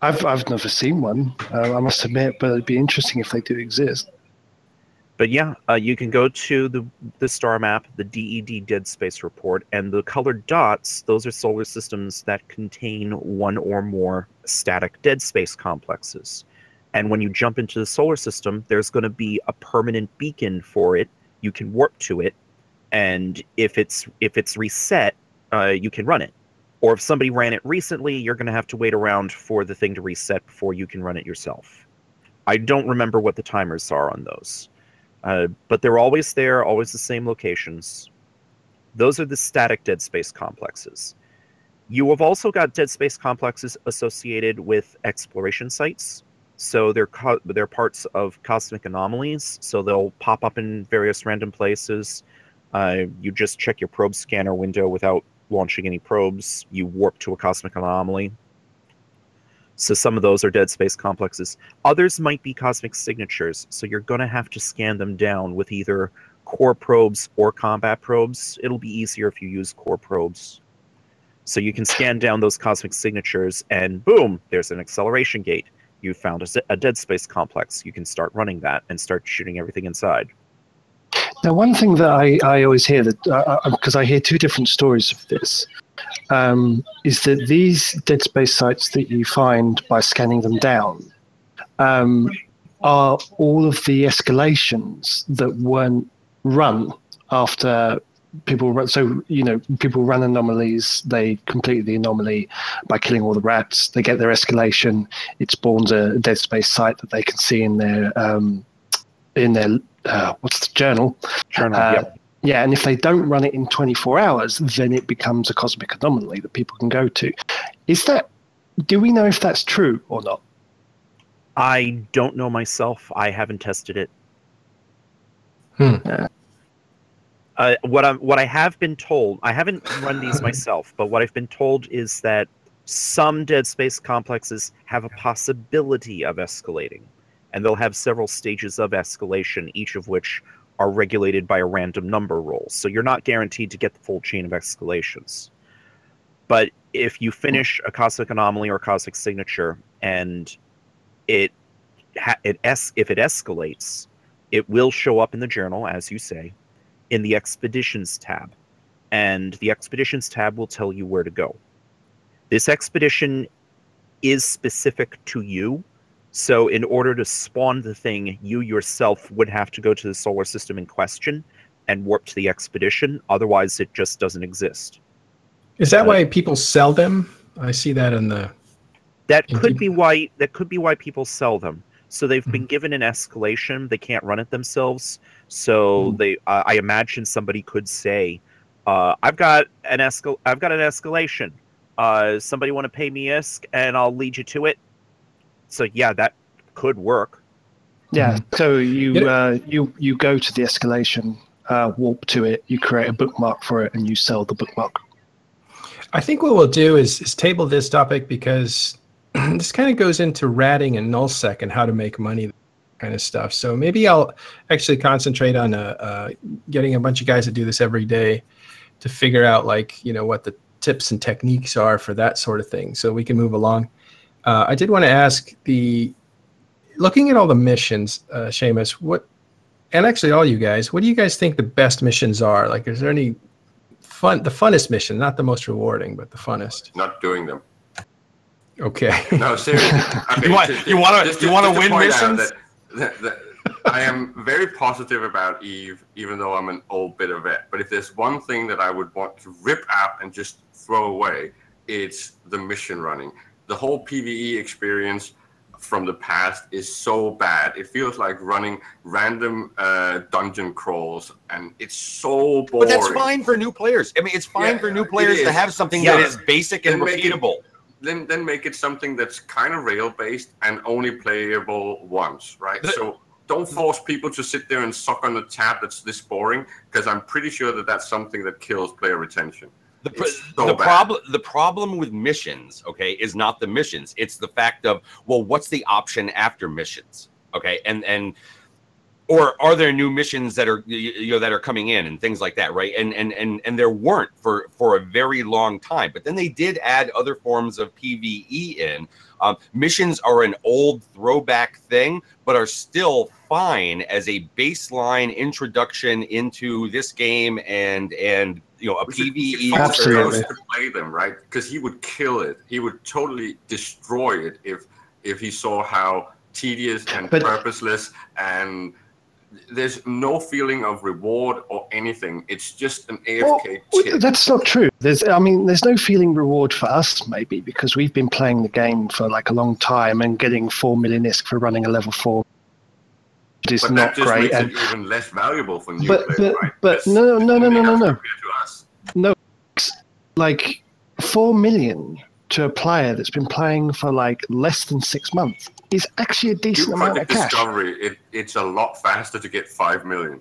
I've never seen one, I must admit, but it'd be interesting if they do exist. But yeah, you can go to the star map, the DED Dead Space Report, and the colored dots, those are solar systems that contain one or more static dead space complexes. And when you jump into the solar system, there's going to be a permanent beacon for it. You can warp to it, and if it's reset, you can run it. Or if somebody ran it recently, you're going to have to wait around for the thing to reset before you can run it yourself. I don't remember what the timers are on those. But they're always there, always the same locations. Those are the static dead space complexes. You have also got dead space complexes associated with exploration sites. So they're parts of cosmic anomalies. So they'll pop up in various random places. You just check your probe scanner window without launching any probes. You warp to a cosmic anomaly. So some of those are dead space complexes. Others might be cosmic signatures, so you're going to have to scan them down with either core probes or combat probes. It'll be easier if you use core probes. So you can scan down those cosmic signatures, and boom, there's an acceleration gate. You found a dead space complex. You can start running that and start shooting everything inside. Now, one thing that I always hear, that because I hear two different stories of this, is that these dead space sites that you find by scanning them down are all of the escalations that weren't run after people run. So, people run anomalies, they complete the anomaly by killing all the rats, they get their escalation, it spawns a dead space site that they can see in their what's the journal? Yep. Yeah, and if they don't run it in 24 hours, then it becomes a cosmic anomaly that people can go to. Do we know if that's true or not? I don't know myself. I haven't tested it. What I have been told, I haven't run these myself, but what I've been told is that some dead space complexes have a possibility of escalating, and they'll have several stages of escalation, each of which are regulated by a random number roll. So you're not guaranteed to get the full chain of escalations. But if you finish a cosmic anomaly or cosmic signature and if it escalates, it will show up in the journal, as you say, in the Expeditions tab. And the Expeditions tab will tell you where to go. This expedition is specific to you. So in order to spawn the thing, you yourself would have to go to the solar system in question and warp to the expedition. Otherwise, it just doesn't exist. Is that why people sell them? I see that in the... That could be why people sell them. So they've been given an escalation. They can't run it themselves. So I imagine somebody could say, I've got an escalation. Somebody want to pay me ISK and I'll lead you to it. So yeah, that could work. Yeah. So you go to the escalation, warp to it, you create a bookmark for it, and you sell the bookmark. I think what we'll do is table this topic because this kind of goes into ratting and nullsec and how to make money, kind of stuff. So maybe I'll actually concentrate on getting a bunch of guys to do this every day to figure out what the tips and techniques are for that sort of thing, so we can move along. I did want to ask, looking at all the missions, Seamus, and actually all you guys, what do you guys think the best missions are? Like, is there any the funnest mission, not the most rewarding, but the funnest? Not doing them. Okay. No, seriously. You want to win missions? I am very positive about Eve, even though I'm an old bit of vet. But if there's one thing that I would want to rip out and just throw away, it's the mission running. The whole PvE experience from the past is so bad. It feels like running random dungeon crawls, and it's so boring. But that's fine for new players. I mean, it's fine for new players to have something that is basic and repeatable. Then make it something that's kind of rail-based and only playable once, right? So don't force people to sit there and suck on the tab that's this boring, because I'm pretty sure that that's something that kills player retention. The problem with missions, okay, is not the missions. It's the fact of, well, what's the option after missions, okay, and or are there new missions that are that are coming in and things like that, right? And there weren't for a very long time, but then they did add other forms of PvE in. Missions are an old throwback thing, but are still fine as a baseline introduction into this game and a PvE. Absolutely. To play them, right? Because he would kill it. He would totally destroy it if he saw how tedious and purposeless, and there's no feeling of reward or anything. It's just an AFK tip. That's not true. There's no feeling reward for us, maybe, because we've been playing the game for like a long time and getting 4 million ISK for running a level 4. It is not great. Makes it even less valuable for new players, right? But no. Compared to us. No, like 4 million to a player that's been playing for like less than 6 months is actually a decent amount of cash. Discovery, it's a lot faster to get 5 million.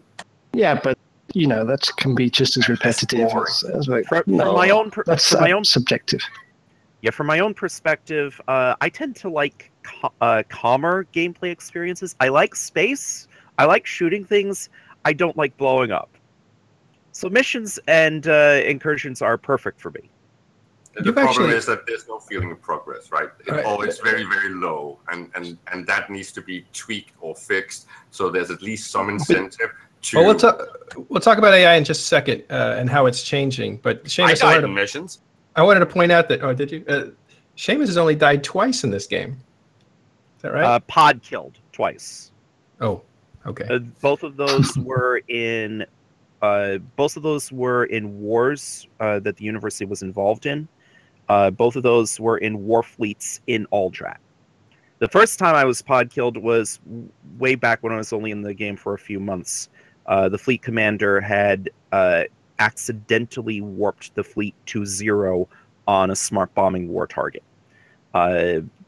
Yeah, but that can be just as repetitive as like, that's subjective. Yeah, from my own perspective, I tend to like calmer gameplay experiences. I like space. I like shooting things. I don't like blowing up. So missions and incursions are perfect for me. The problem is that there's no feeling of progress, right? It's always very, very low, and that needs to be tweaked or fixed. So there's at least some incentive to. Well, we'll talk about AI in just a second and how it's changing. But Seamus, I died in missions. I wanted to point out that. Oh, did you? Seamus has only died twice in this game. Is that right? Pod killed twice. Oh, okay. Both of those were in. Both of those were in wars that the university was involved in. Both of those were in war fleets in Aldrat. The first time I was pod killed was way back when I was only in the game for a few months. The fleet commander had accidentally warped the fleet to 0 on a smart bombing war target.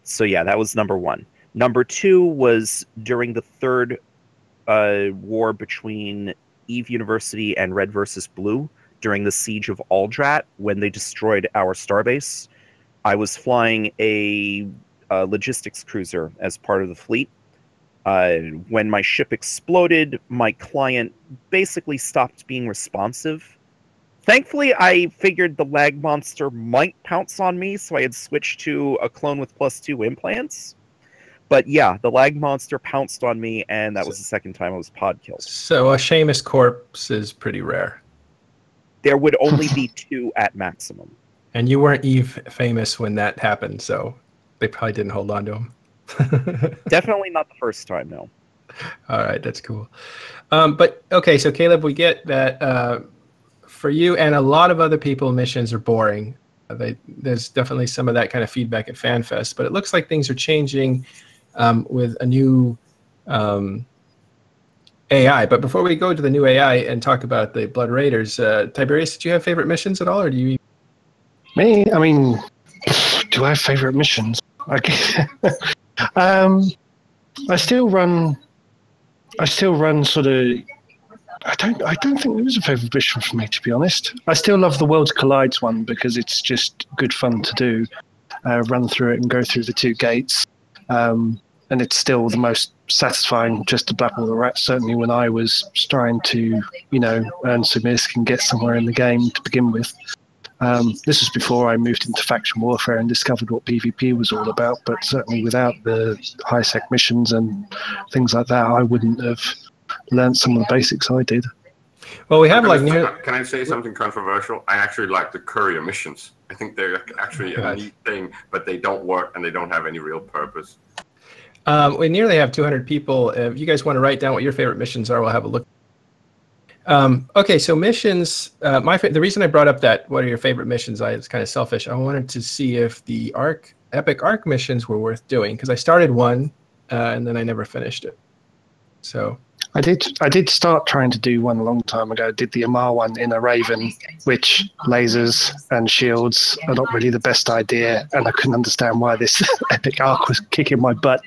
So yeah, that was number 1. Number 2 was during the third war between Eve University and Red versus Blue during the siege of Aldrat when they destroyed our starbase. I was flying a logistics cruiser as part of the fleet. When my ship exploded, my client basically stopped being responsive. Thankfully, I figured the lag monster might pounce on me, so I had switched to a clone with +2 implants. But yeah, the lag monster pounced on me, and that was the second time I was pod killed. So a Seamus corpse is pretty rare. There would only be 2 at maximum. And you weren't Eve famous when that happened, so they probably didn't hold on to him. Definitely not the first time, no. All right, that's cool. But okay, so Caleb, we get that for you and a lot of other people, missions are boring. There's definitely some of that kind of feedback at FanFest, but it looks like things are changing with a new AI. But before we go to the new AI and talk about the Blood Raiders, Tiberius, did you have favorite missions at all, or do you? Me? I mean, do I have favorite missions? I still run sort of. I don't think there is a favorite mission for me, to be honest. I still love the Worlds Collides one because it's just good fun to do. Run through it and go through the 2 gates. And it's still the most satisfying just to blap all the rats, certainly when I was trying to, earn some ISK and get somewhere in the game to begin with. This was before I moved into faction warfare and discovered what PvP was all about, but certainly without the high-sec missions and things like that, I wouldn't have learned some of the basics I did. Well, we have Can I say something controversial? I actually like the courier missions. I think they're actually a neat thing, but they don't work and they don't have any real purpose. We nearly have 200 people. If you guys want to write down what your favorite missions are, we'll have a look. Okay, so missions. The reason I brought up that what are your favorite missions? It's kind of selfish. I wanted to see if the Epic Arc missions were worth doing because I started one and then I never finished it. So I did start trying to do one a long time ago. I did the Amar one in a Raven, which lasers and shields are not really the best idea, and I couldn't understand why this Epic Arc was kicking my butt.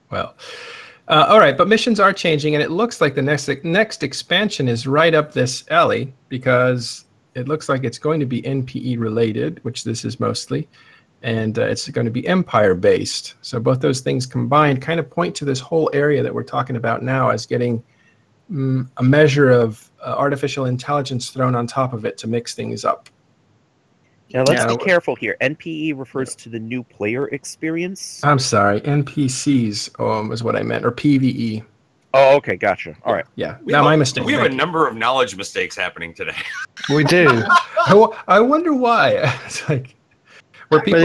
Well, All right, but missions are changing, and it looks like the next expansion is right up this alley because it looks like it's going to be NPE related, which this is mostly, and it's going to be Empire based. So both those things combined kind of point to this whole area that we're talking about now as getting a measure of artificial intelligence thrown on top of it to mix things up. Now let's be careful here. NPE refers to the new player experience. I'm sorry, NPCs is what I meant, or PVE. Oh, okay, gotcha. All right. Yeah, now my mistake. We have a number of knowledge mistakes happening today. We do. I wonder why. It's like, were people?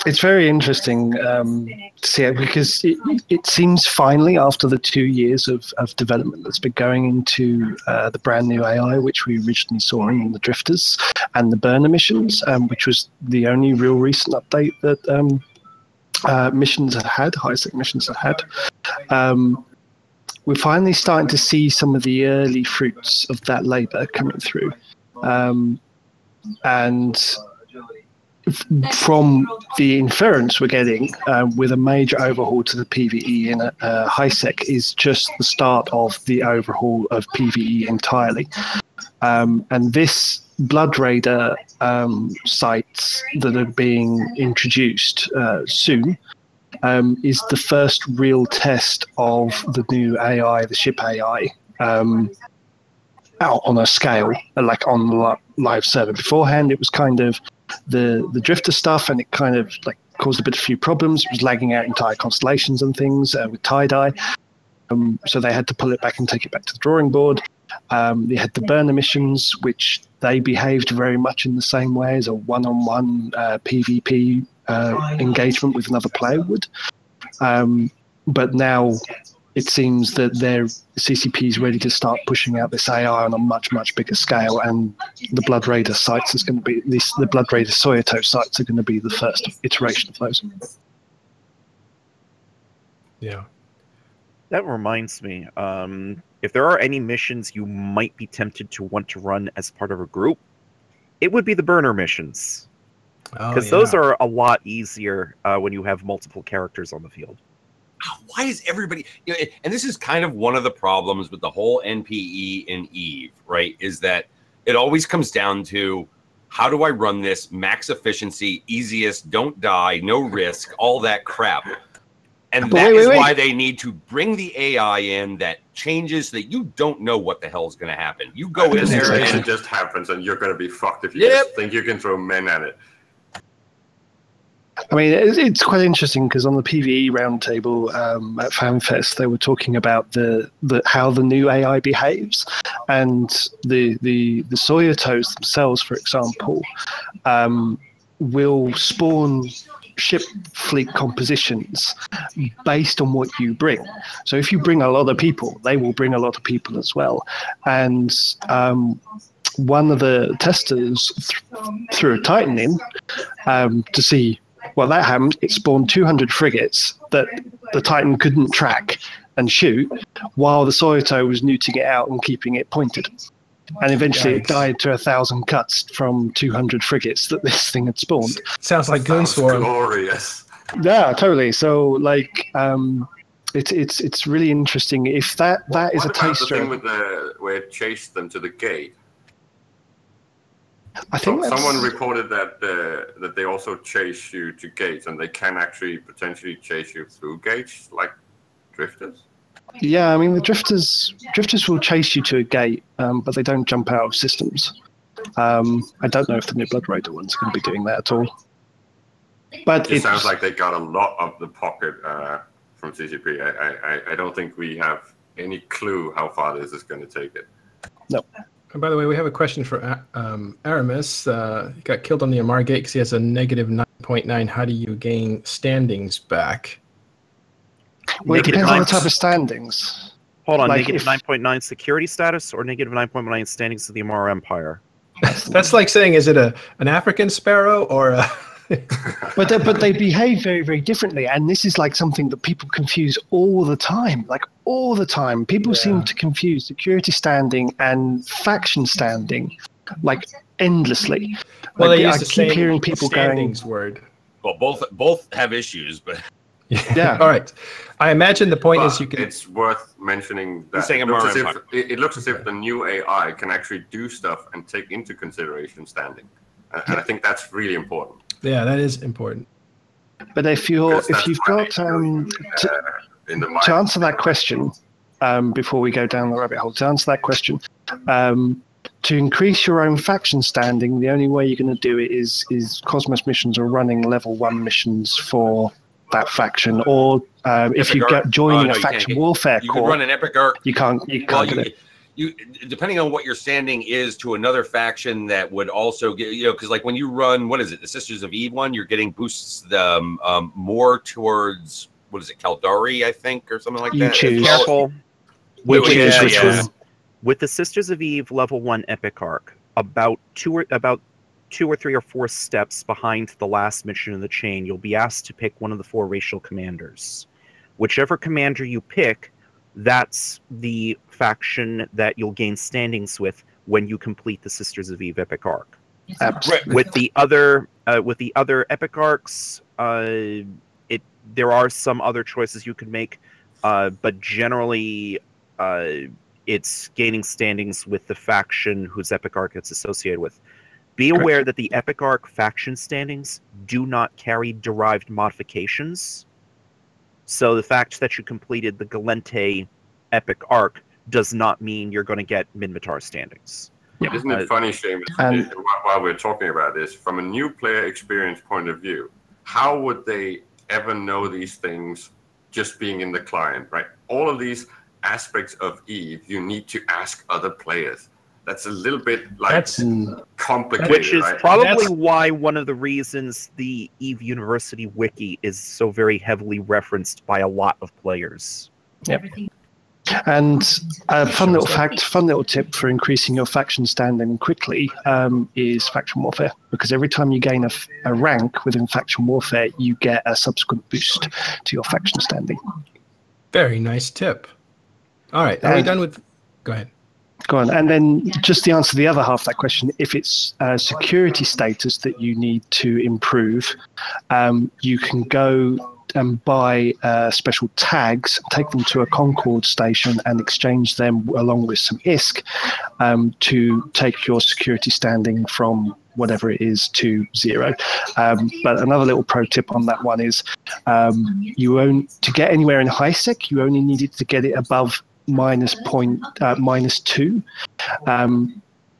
It's very interesting to see it because it seems finally, after the 2 years of development that's been going into the brand new AI, which we originally saw in the Drifters and the Burner missions, which was the only real recent update that missions had, HiSec missions had. We're finally starting to see some of the early fruits of that labor coming through. And from the inference we're getting with a major overhaul to the PvE in HiSec is just the start of the overhaul of PvE entirely. And this Blood Raider sites that are being introduced soon is the first real test of the new AI, the ship AI, out on a scale, like on the live server. Beforehand, it was kind of the Drifter stuff, and it kind of like caused a few problems. It was lagging out entire constellations and things with tie-dye. So they had to pull it back and take it back to the drawing board. They had the Burner missions, which they behaved very much in the same way as a one-on-one PvP engagement with another player would. But now it seems that their CCP is ready to start pushing out this AI on a much, much bigger scale, and the Blood Raider sites is going to be the Blood Raider Soyoto sites are going to be the first iteration of those. Yeah. That reminds me, if there are any missions you might be tempted to want to run as part of a group, it would be the Burner missions. Because those are a lot easier when you have multiple characters on the field. Why is everybody, and this is kind of one of the problems with the whole NPE in EVE, right? Is that it always comes down to, how do I run this max efficiency, easiest, don't die, no risk, all that crap. And that is why they need to bring the AI in that changes that you don't know what the hell is going to happen. You go in there and it just happens, and you're going to be fucked if you just think you can throw men at it. I mean, it's quite interesting because on the PvE roundtable at FanFest, they were talking about how the new AI behaves, and the Soyotos themselves, for example, will spawn ship fleet compositions based on what you bring. So if you bring a lot of people, they will bring a lot of people as well. And one of the testers threw a Titan in to see. Well, that happened. It spawned 200 frigates that the Titan couldn't track and shoot, while the Soyoto was neuting it out and keeping it pointed. And eventually it died to 1,000 cuts from 200 frigates that this thing had spawned. Sounds like Goonswarm. Glorious. Yeah, totally. So, like, it's really interesting. If that is a taster. The thing with where it chased them to the gate. I think someone reported that they also chase you to gates, and they can actually potentially chase you through gates, like Drifters. Yeah, I mean the Drifters will chase you to a gate, but they don't jump out of systems. I don't know if the new Blood Raider ones are going to be doing that at all. But it sounds like they got a lot of the pocket from CCP. I don't think we have any clue how far this is going to take it. No. And by the way, we have a question for Aramis. He got killed on the Amar gate because he has a negative 9.9. How do you gain standings back? Well, it depends on the type of standings. Hold on, like negative 9.9 security status or negative 9.9 standings of the Amar Empire? That's like saying, is it an African sparrow or a... But they behave very, very differently, and this is like something that people confuse all the time. Like all the time, people seem to confuse security standing and faction standing, like endlessly. Well, like, I keep hearing people standings going. Word. Well, both have issues, but Yeah. All right. I imagine the point is But you can. it's worth mentioning that He's saying it looks, as Empire. if, it looks as if the new AI can actually do stuff and take into consideration standing. And I think that's really important. Yeah, that is important. But if you've Because that's got in the to answer that question, before we go down the rabbit hole, to answer that question, to increase your own faction standing, the only way you're going to do it is Cosmos missions are running level 1 missions for that faction, or if you get joining a faction warfare You corps, can run an epic arc. you can't get it. You depending on what your standing is to another faction that would also get, because like when you run, what is it, the Sisters of Eve one, you're getting boosts more towards, what is it, Caldari, I think, or something like You that. choose. Careful. You With, choose which yeah. one. with the Sisters of Eve level 1 epic arc, about two or three or four steps behind the last mission in the chain, you'll be asked to pick one of the 4 racial commanders. Whichever commander you pick, that's the faction that you'll gain standings with when you complete the Sisters of Eve epic arc. Absolutely. With the other epic arcs, there are some other choices you could make, but generally, it's gaining standings with the faction whose epic arc it's associated with. Be aware that the epic arc faction standings do not carry derived modifications. So the fact that you completed the Galente epic arc does not mean you're going to get Minmatar standings. Isn't it funny, Seamus, while we're talking about this, from a new player experience point of view, how would they ever know these things just being in the client, right? All of these aspects of Eve, you need to ask other players. That's a little bit like complicated, Which is right? probably why one of the reasons the EVE University wiki is so very heavily referenced by a lot of players. And a fun little tip for increasing your faction standing quickly is faction warfare, because every time you gain a rank within faction warfare, you get a subsequent boost to your faction standing. Very nice tip. All right. Are we done with? Go ahead. Go on. And then just to answer the other half of that question, if it's security status that you need to improve, you can go and buy special tags, take them to a Concord station and exchange them along with some ISK to take your security standing from whatever it is to 0. But another little pro tip on that one is to get anywhere in HiSec, you only needed to get it above -2.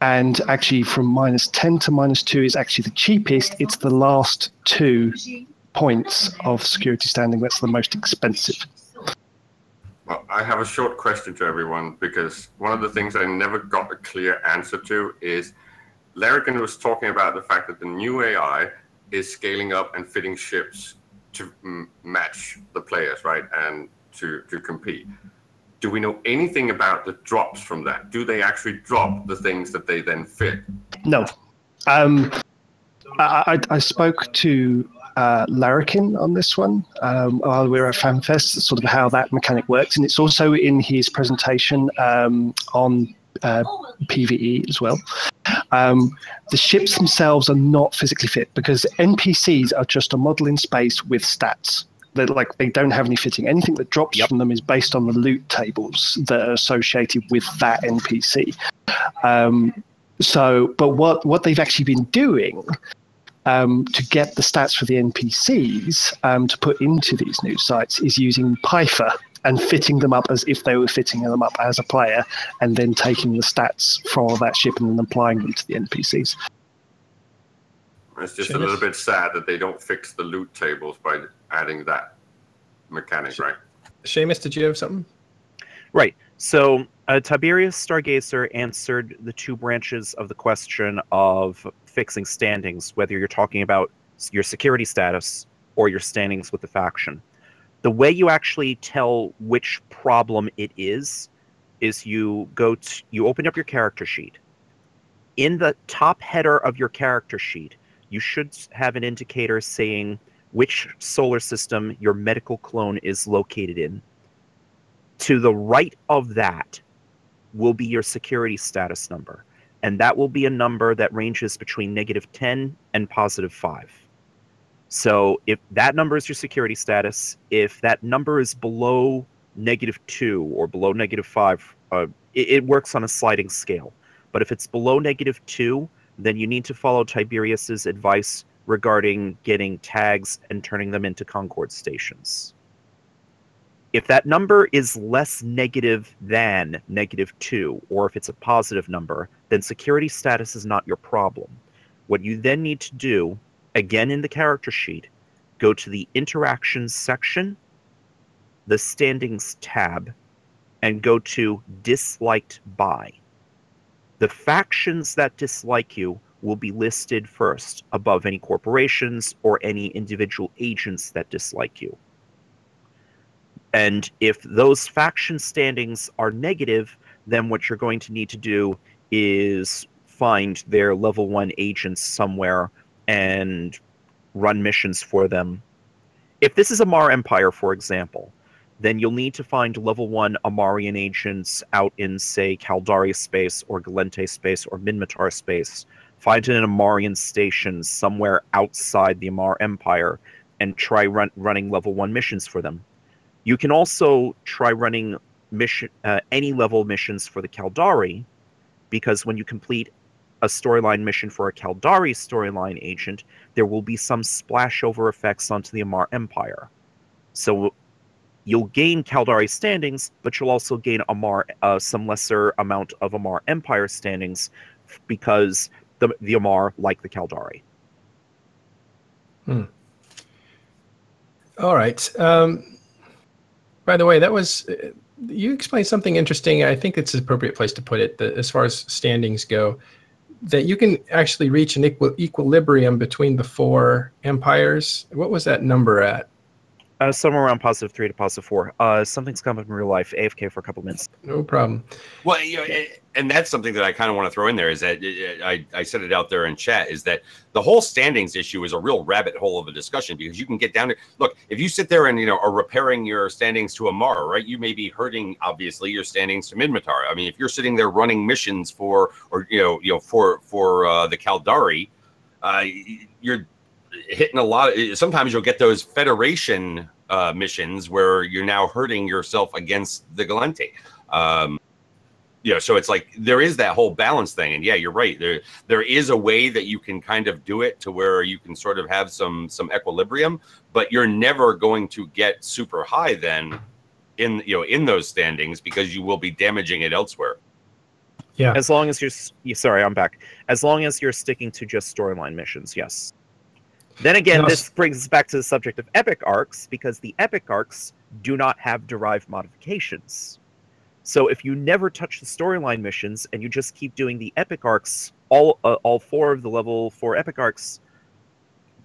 And actually from -10 to -2 is actually the cheapest. It's the last 2 points of security standing that's the most expensive. Well, I have a short question to everyone, because one of the things I never got a clear answer to is Larrikin was talking about the fact that the new AI is scaling up and fitting ships to match the players, right, and to compete. Do we know anything about the drops from that? Do they actually drop the things that they then fit? No. I spoke to Larrikin on this one while we were at FanFest, sort of how that mechanic works, and it's also in his presentation on PvE as well. The ships themselves are not physically fit because NPCs are just a model in space with stats. They don't have any fitting. Anything that drops from them is based on the loot tables that are associated with that NPC. But what they've actually been doing to get the stats for the NPCs to put into these new sites is using Pythor and fitting them up as if they were fitting them up as a player, and then taking the stats for that ship and then applying them to the NPCs. It's just a little bit sad that they don't fix the loot tables by adding that mechanic, right? Seamus, did you have something? Right. So Tiberius Stargazer answered the 2 branches of the question of fixing standings, whether you're talking about your security status or your standings with the faction. The way you actually tell which problem it is you open up your character sheet. In the top header of your character sheet, you should have an indicator saying which solar system your medical clone is located in. To the right of that will be your security status number, and that will be a number that ranges between -10 and +5. So if that number is your security status, if that number is below -2 or below -5, it works on a sliding scale. But if it's below -2, then you need to follow Tiberius's advice regarding getting tags and turning them into Concord stations. If that number is less negative than -2, or if it's a positive number, then security status is not your problem. What you then need to do, again in the character sheet, go to the Interactions section, the Standings tab, and go to Disliked By. The factions that dislike you will be listed first, above any corporations or any individual agents that dislike you. And if those faction standings are negative, then what you're going to need to do is find their level 1 agents somewhere and run missions for them. If this is Amarr Empire, for example, then you'll need to find level 1 Amarian agents out in, say, Caldari space or Galente space or Minmatar space. Find an Amarian station somewhere outside the Amarr Empire and try running level 1 missions for them. You can also try running any level missions for the Caldari, because when you complete a storyline mission for a Caldari storyline agent, there will be some splashover effects onto the Amarr Empire. So you'll gain Caldari standings, but you'll also gain some lesser amount of Amarr Empire standings, because the Amarr like the Caldari. All right. By the way, that was you explained something interesting. I think it's an appropriate place to put it. That as far as standings go, that you can actually reach an equilibrium between the 4 empires. What was that number at? Somewhere around +3 to +4. Something's come up in real life. AFK for a couple minutes. No problem. Well, and that's something that I kind of want to throw in there, is that I said it out there in chat, is that the whole standings issue is a real rabbit hole of a discussion, because you can get down to, look, if you sit there and, are repairing your standings to Amarr, right, you may be hurting, obviously, your standings to Minmatar. I mean, if you're sitting there running missions for the Caldari, you're hitting a lot of, sometimes you'll get those Federation missions where you're now hurting yourself against the Galente. So it's like there is that whole balance thing, and yeah, you're right. There is a way that you can kind of do it to where you can sort of have some equilibrium, but you're never going to get super high then in those standings, because you will be damaging it elsewhere. Yeah. As long as sorry, I'm back. As long as you're sticking to just storyline missions, yes. Then again, this brings us back to the subject of epic arcs, because the epic arcs do not have derived modifications. So if you never touch the storyline missions and you just keep doing the epic arcs, all 4 of the level 4 epic arcs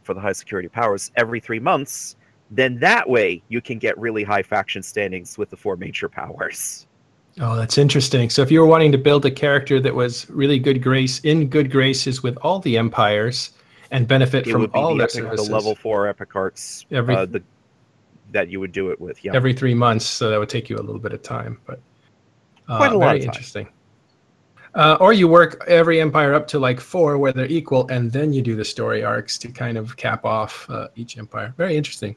for the high security powers every 3 months, then that way you can get really high faction standings with the 4 major powers. Oh, that's interesting. So if you were wanting to build a character that was really good graces with all the empires, and benefit from all their services. The level 4 epic arcs that you would do it with, yeah. Every 3 months, so that would take you a little bit of time, but quite a lot of time. Interesting. Or you work every empire up to like 4 where they're equal, and then you do the story arcs to kind of cap off each empire. Very interesting.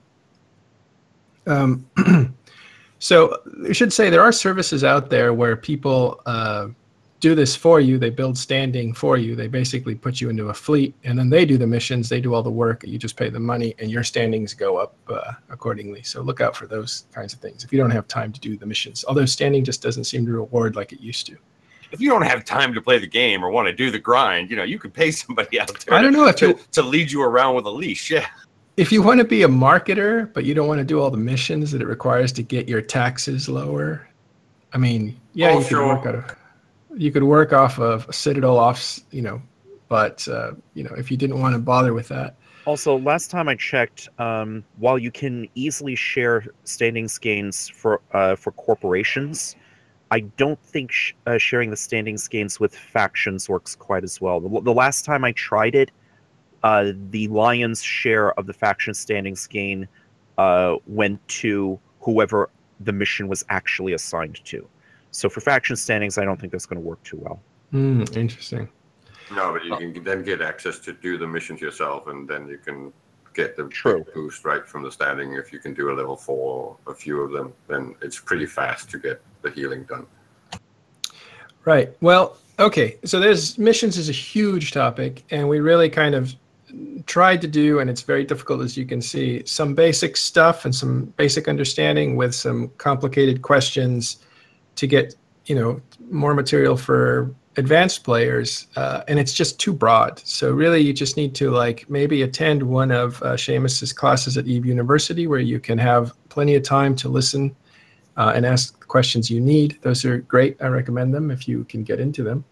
So we should say there are services out there where people do this for you. They build standing for you. They basically put you into a fleet, and then they do the missions. They do all the work. You just pay the money, and your standings go up accordingly. So look out for those kinds of things if you don't have time to do the missions. Although standing just doesn't seem to reward like it used to. If you don't have time to play the game or want to do the grind, you could pay somebody out there I don't know to lead you around with a leash. Yeah. If you want to be a marketer, but you don't want to do all the missions that it requires to get your taxes lower, I mean, yeah, you could work off of Citadel but if you didn't want to bother with that. Also, last time I checked, while you can easily share standings gains for corporations, I don't think sharing the standings gains with factions works quite as well. The last time I tried it, the lion's share of the faction standings gain went to whoever the mission was actually assigned to. So for faction standings, I don't think that's going to work too well. Interesting. No, but you can then get access to do the missions yourself, and then you can get the True. big boost right from the standing. If you can do a level 4, a few of them, then it's pretty fast to get the healing done. Right. Well, okay. So there's missions is a huge topic, and we really kind of tried to do, and it's very difficult, as you can see, some basic stuff and some basic understanding with some complicated questions to get, more material for advanced players, and it's just too broad. So really, you just need to maybe attend one of Seamus's classes at Eve University, where you can have plenty of time to listen and ask the questions you need. Those are great. I recommend them if you can get into them.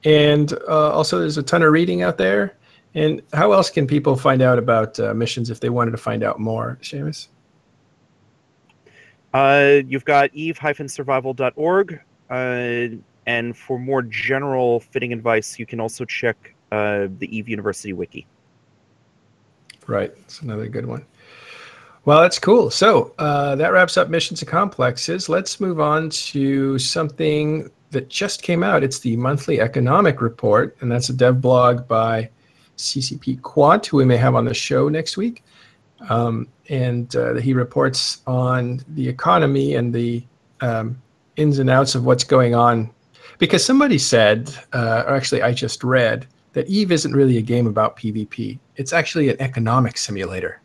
And also, there's a ton of reading out there. And how else can people find out about missions if they wanted to find out more, Seamus? You've got eve-survival.org. And for more general fitting advice, you can also check the Eve University Wiki. Right. That's another good one. Well, that's cool. So that wraps up Missions and Complexes. Let's move on to something that just came out. It's the monthly economic report, and that's a dev blog by CCP Quant, who we may have on the show next week. And he reports on the economy and the ins and outs of what's going on. Because somebody said, or actually I just read, that Eve isn't really a game about PvP. It's actually an economic simulator.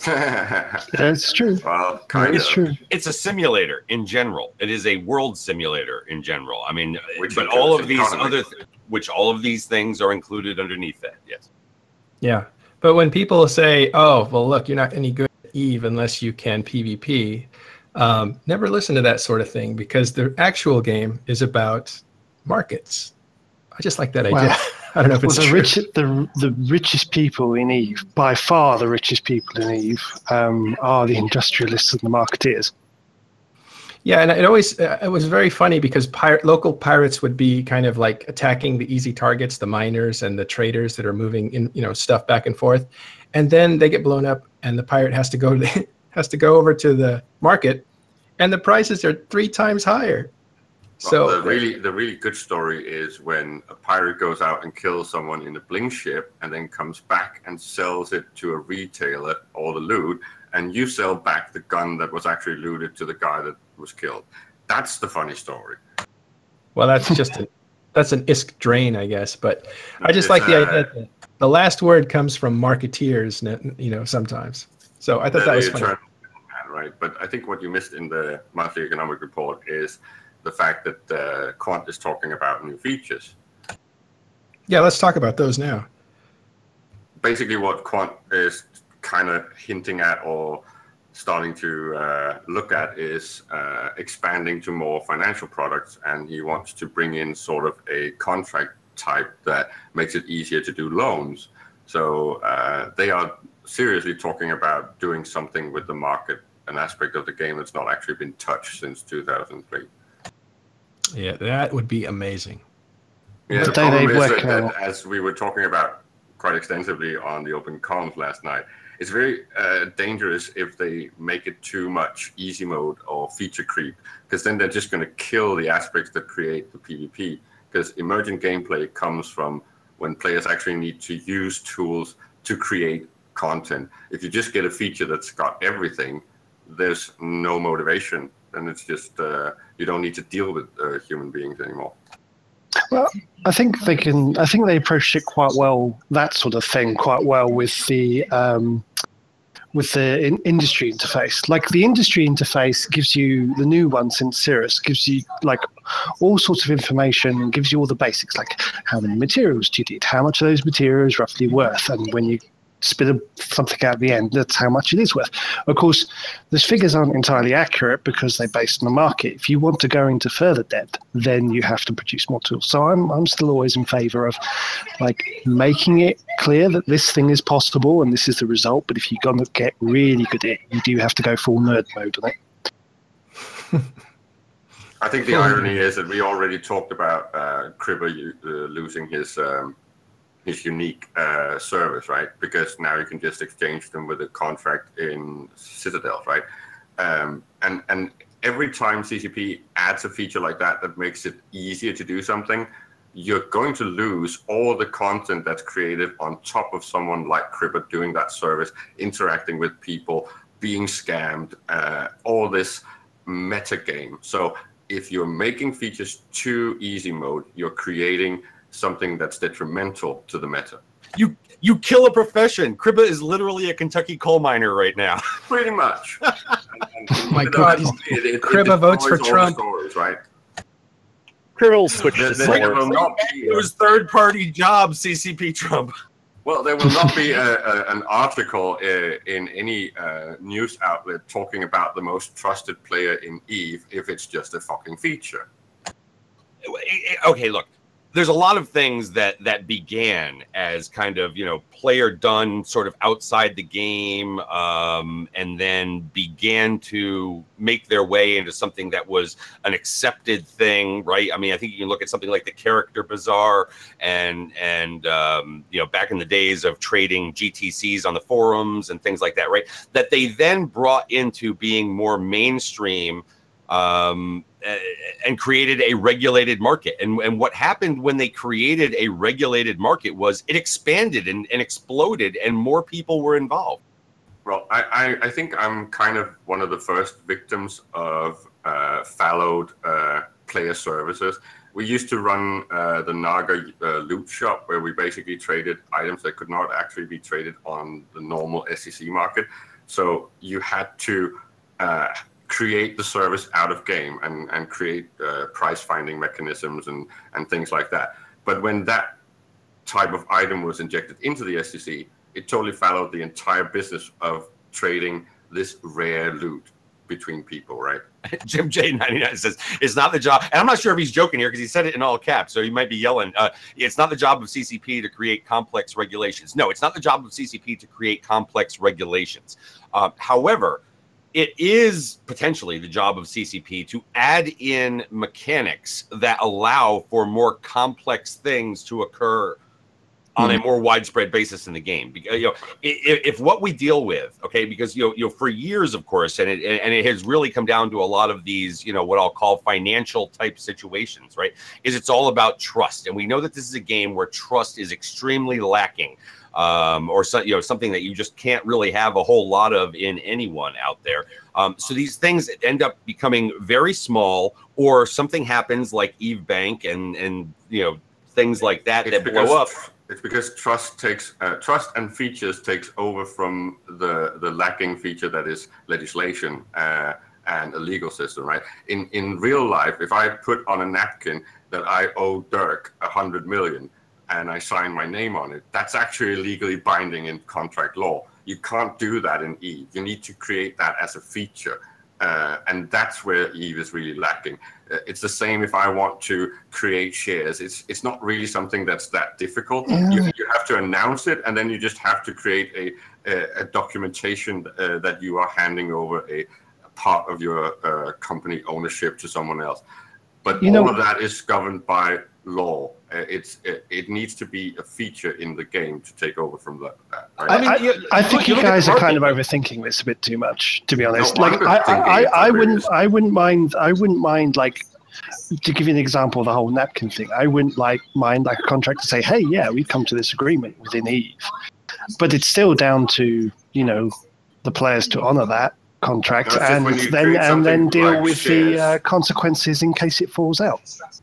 That's true. Well, kind It's of. true. It's a simulator in general. It is a world simulator in general. I mean, Which but all of includes these economy. all of these things are included underneath that. Yes. Yeah. But when people say, oh, well, look, you're not any good at Eve unless you can PvP, never listen to that sort of thing, because the actual game is about markets. I just like that idea. Well, I don't know if it's true. the richest people in Eve, by far the richest people in Eve, are the industrialists and the marketeers. Yeah, and it was very funny because local pirates would be kind of like attacking the easy targets, the miners and the traders that are moving in, stuff back and forth, and then they get blown up, and the pirate has to go over to the market, and the prices are 3 times higher. Well, So the really good story is when a pirate goes out and kills someone in a blink ship and then comes back and sells it to a retailer, all the loot, and you sell back the gun that was actually looted to the guy that was killed. That's the funny story. well, that's just that's an ISK drain, I guess. But I just It's, like the idea that the last word comes from marketeers, sometimes. So I thought that was funny. Right, but I think what you missed in the monthly economic report is the fact that Quant is talking about new features. Yeah, let's talk about those now. Basically, what Quant is kind of hinting at or starting to look at is expanding to more financial products, and he wants to bring in sort of a contract type that makes it easier to do loans. So they are seriously talking about doing something with the market, an aspect of the game that's not actually been touched since 2003. Yeah, that would be amazing. Yeah, The the day problem they is work that, out. as we were talking about quite extensively on the Open Comms last night, it's very dangerous if they make it too much easy mode or feature creep, because then they're just going to kill the aspects that create the PvP. Because emergent gameplay comes from when players actually need to use tools to create content. If you just get a feature that's got everything, there's no motivation, and it's just you don't need to deal with human beings anymore. Well, I think they can. I think they approached it quite well. That sort of thing quite well with the industry interface. Like the industry interface gives you the new one since Cirrus gives you like all sorts of information and gives you all the basics, like how many materials do you need, how much are those materials roughly worth, and when you spit something out at the end, that's how much it is worth. Of course, those figures aren't entirely accurate because they're based on the market. If you want to go into further depth, then you have to produce more tools. So I'm still always in favor of like making it clear that this thing is possible and this is the result. But if you're going to get really good at it, you do have to go full nerd mode on it. I think the irony is that we already talked about Cribber losing his unique service, right? Because now you can just exchange them with a contract in Citadel, right? And every time CCP adds a feature like that that makes it easier to do something, you're going to lose all the content that's created on top of someone like Cribber doing that service, interacting with people, being scammed, all this meta game. So if you're making features too easy mode, you're creating something that's detrimental to the meta. You kill a profession. Cribber is literally a Kentucky coal miner right now. Pretty much. Oh my God, Cribber votes for Trump. Stories, right? Cribber will switch to Those third-party jobs, CCP Trump. Well, there will not be an article in any news outlet talking about the most trusted player in EVE if it's just a fucking feature. Okay, look. There's a lot of things that began as kind of, player done sort of outside the game, and then began to make their way into something that was an accepted thing, right? I mean, I think you can look at something like the Character Bazaar and back in the days of trading GTCs on the forums and things like that, right? That they then brought into being more mainstream, and created a regulated market. And what happened when they created a regulated market was it expanded and exploded, and more people were involved. Well, I think I'm kind of one of the first victims of fallowed player services. We used to run the Naga loot shop, where we basically traded items that could not actually be traded on the normal SEC market. So you had to create the service out of game and create price finding mechanisms and things like that. But when that type of item was injected into the SEC, it totally followed the entire business of trading this rare loot between people, right? Jim J99 says, it's not the job, and I'm not sure if he's joking here because he said it in all caps, so he might be yelling. It's not the job of CCP to create complex regulations. No, it's not the job of CCP to create complex regulations. However, it is potentially the job of CCP to add in mechanics that allow for more complex things to occur on a more widespread basis in the game. Because, if what we deal with, okay, because for years, of course, and it has really come down to a lot of these, what I'll call financial type situations, right? Is it's all about trust, and we know that this is a game where trust is extremely lacking. Or something that you just can't really have a whole lot of in anyone out there. So these things end up becoming very small, or something happens like Eve Bank and things like that blow up. It's because trust and features takes over from the lacking feature that is legislation and a legal system, right? In real life, if I put on a napkin that I owe Dirk 100 million, and I sign my name on it, that's actually legally binding in contract law. You can't do that in EVE. You need to create that as a feature. And that's where EVE is really lacking. It's the same if I want to create shares. It's not really something that's that difficult. Yeah. You have to announce it, and then you just have to create a documentation that you are handing over a part of your company ownership to someone else. But all of that is governed by law. It needs to be a feature in the game to take over from that. Right? I think you guys are kind of overthinking this a bit too much, to be honest. Like I wouldn't mind like, to give you an example of the whole napkin thing. I wouldn't mind like a contract to say, hey, yeah, we've come to this agreement within EVE, but it's still down to the players to honor that contract and then deal like with shares. The consequences in case it falls out.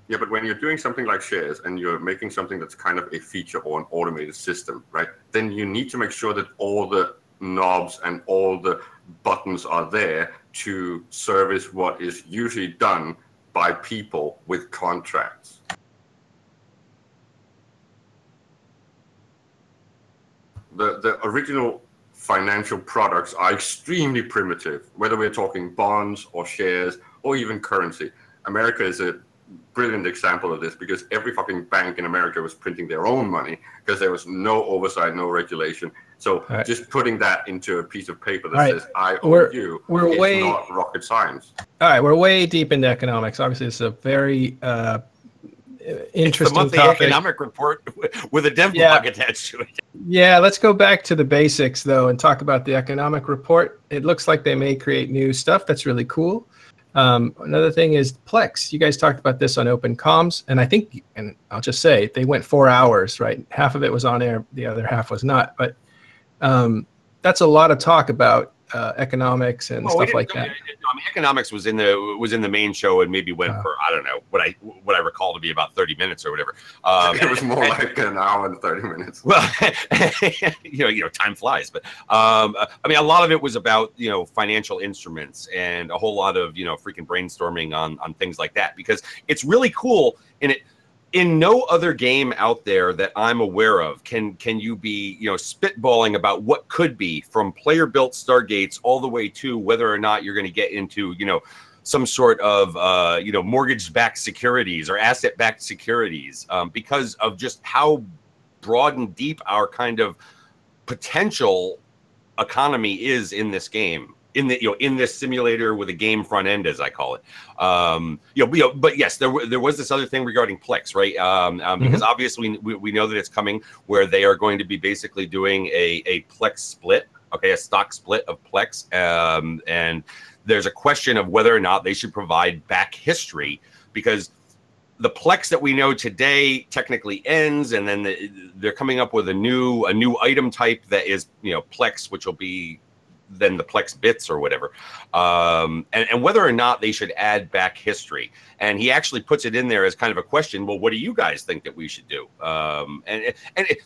Yeah, but when you're doing something like shares and you're making something that's kind of a feature or an automated system, right? Then you need to make sure that all the knobs and all the buttons are there to service what is usually done by people with contracts. The original financial products are extremely primitive, whether we're talking bonds or shares or even currency. America is a brilliant example of this because every fucking bank in America was printing their own money because there was no oversight, no regulation. So just putting that into a piece of paper that says, I owe you, is not rocket science. All right, we're way deep into economics. Obviously, it's a very interesting monthly topic. Economic report with a dev blog attached to it. Yeah, let's go back to the basics, though, and talk about the economic report. It looks like they may create new stuff. That's really cool. Another thing is Plex. You guys talked about this on Open Comms, and I think, and I'll just say, they went 4 hours, right? Half of it was on air, the other half was not. But that's a lot of talk about economics and stuff like that. I mean, economics was in the main show and maybe went for, I don't know, what I recall to be about 30 minutes or whatever. It was more like an hour and 30 minutes. Well, time flies. But I mean, a lot of it was about financial instruments and a whole lot of freaking brainstorming on things like that, because it's really cool. In no other game out there that I'm aware of can you be spitballing about what could be, from player built Stargates all the way to whether or not you're going to get into some sort of mortgage backed securities or asset backed securities, because of just how broad and deep our kind of potential economy is in this game. In this simulator with a game front end, as I call it, but yes, there was this other thing regarding Plex, right? Because obviously we know that it's coming, where they are going to be basically doing a Plex split, a stock split of Plex, and there's a question of whether or not they should provide back history, because the Plex that we know today technically ends, and then they're coming up with a new item type that is Plex, which will be than the Plex bits or whatever, and whether or not they should add back history. And he actually puts it in there as kind of a question. Well, what do you guys think that we should do? This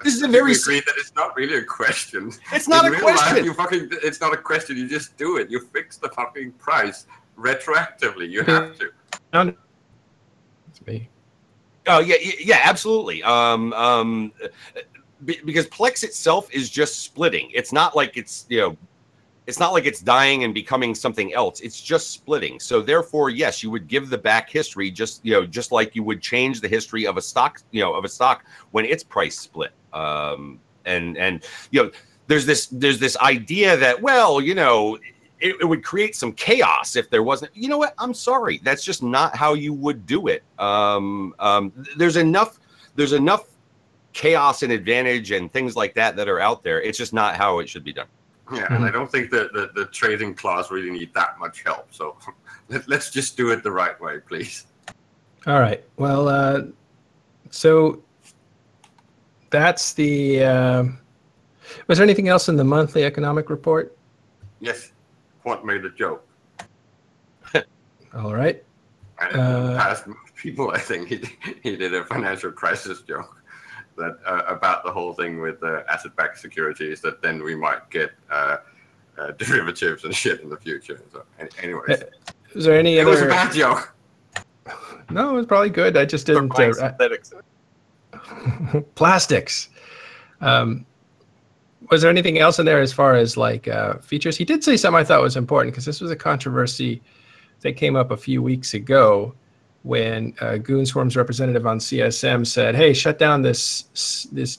is a very agree that it's not really a question. It's not a question. It's not a question. You just do it. You fix the fucking price retroactively. You have to. It's me. Oh yeah, absolutely. Because Plex itself is just splitting. It's not like it's not like it's dying and becoming something else. It's just splitting. So therefore, yes, you would give the back history just like you would change the history of a stock, when its price split. There's this idea that, well, it would create some chaos if there wasn't. You know what? I'm sorry. That's just not how you would do it. There's enough chaos and advantage and things like that are out there. It's just not how it should be done. Yeah, and I don't think that the trading class really need that much help. So let's just do it the right way, please. All right. Well, so that's the. Was there anything else in the monthly economic report? Yes. Quant made a joke. All right. And past people, I think he did a financial crisis joke. That about the whole thing with asset-backed securities, that then we might get derivatives and shit in the future. So, anyways, is there any other? It was a bad joke. No, it was probably good. I just didn't. Plastics. Was there anything else in there as far as like features? He did say something I thought was important, because this was a controversy that came up a few weeks ago, when Goonswarm's representative on CSM said, hey, shut down this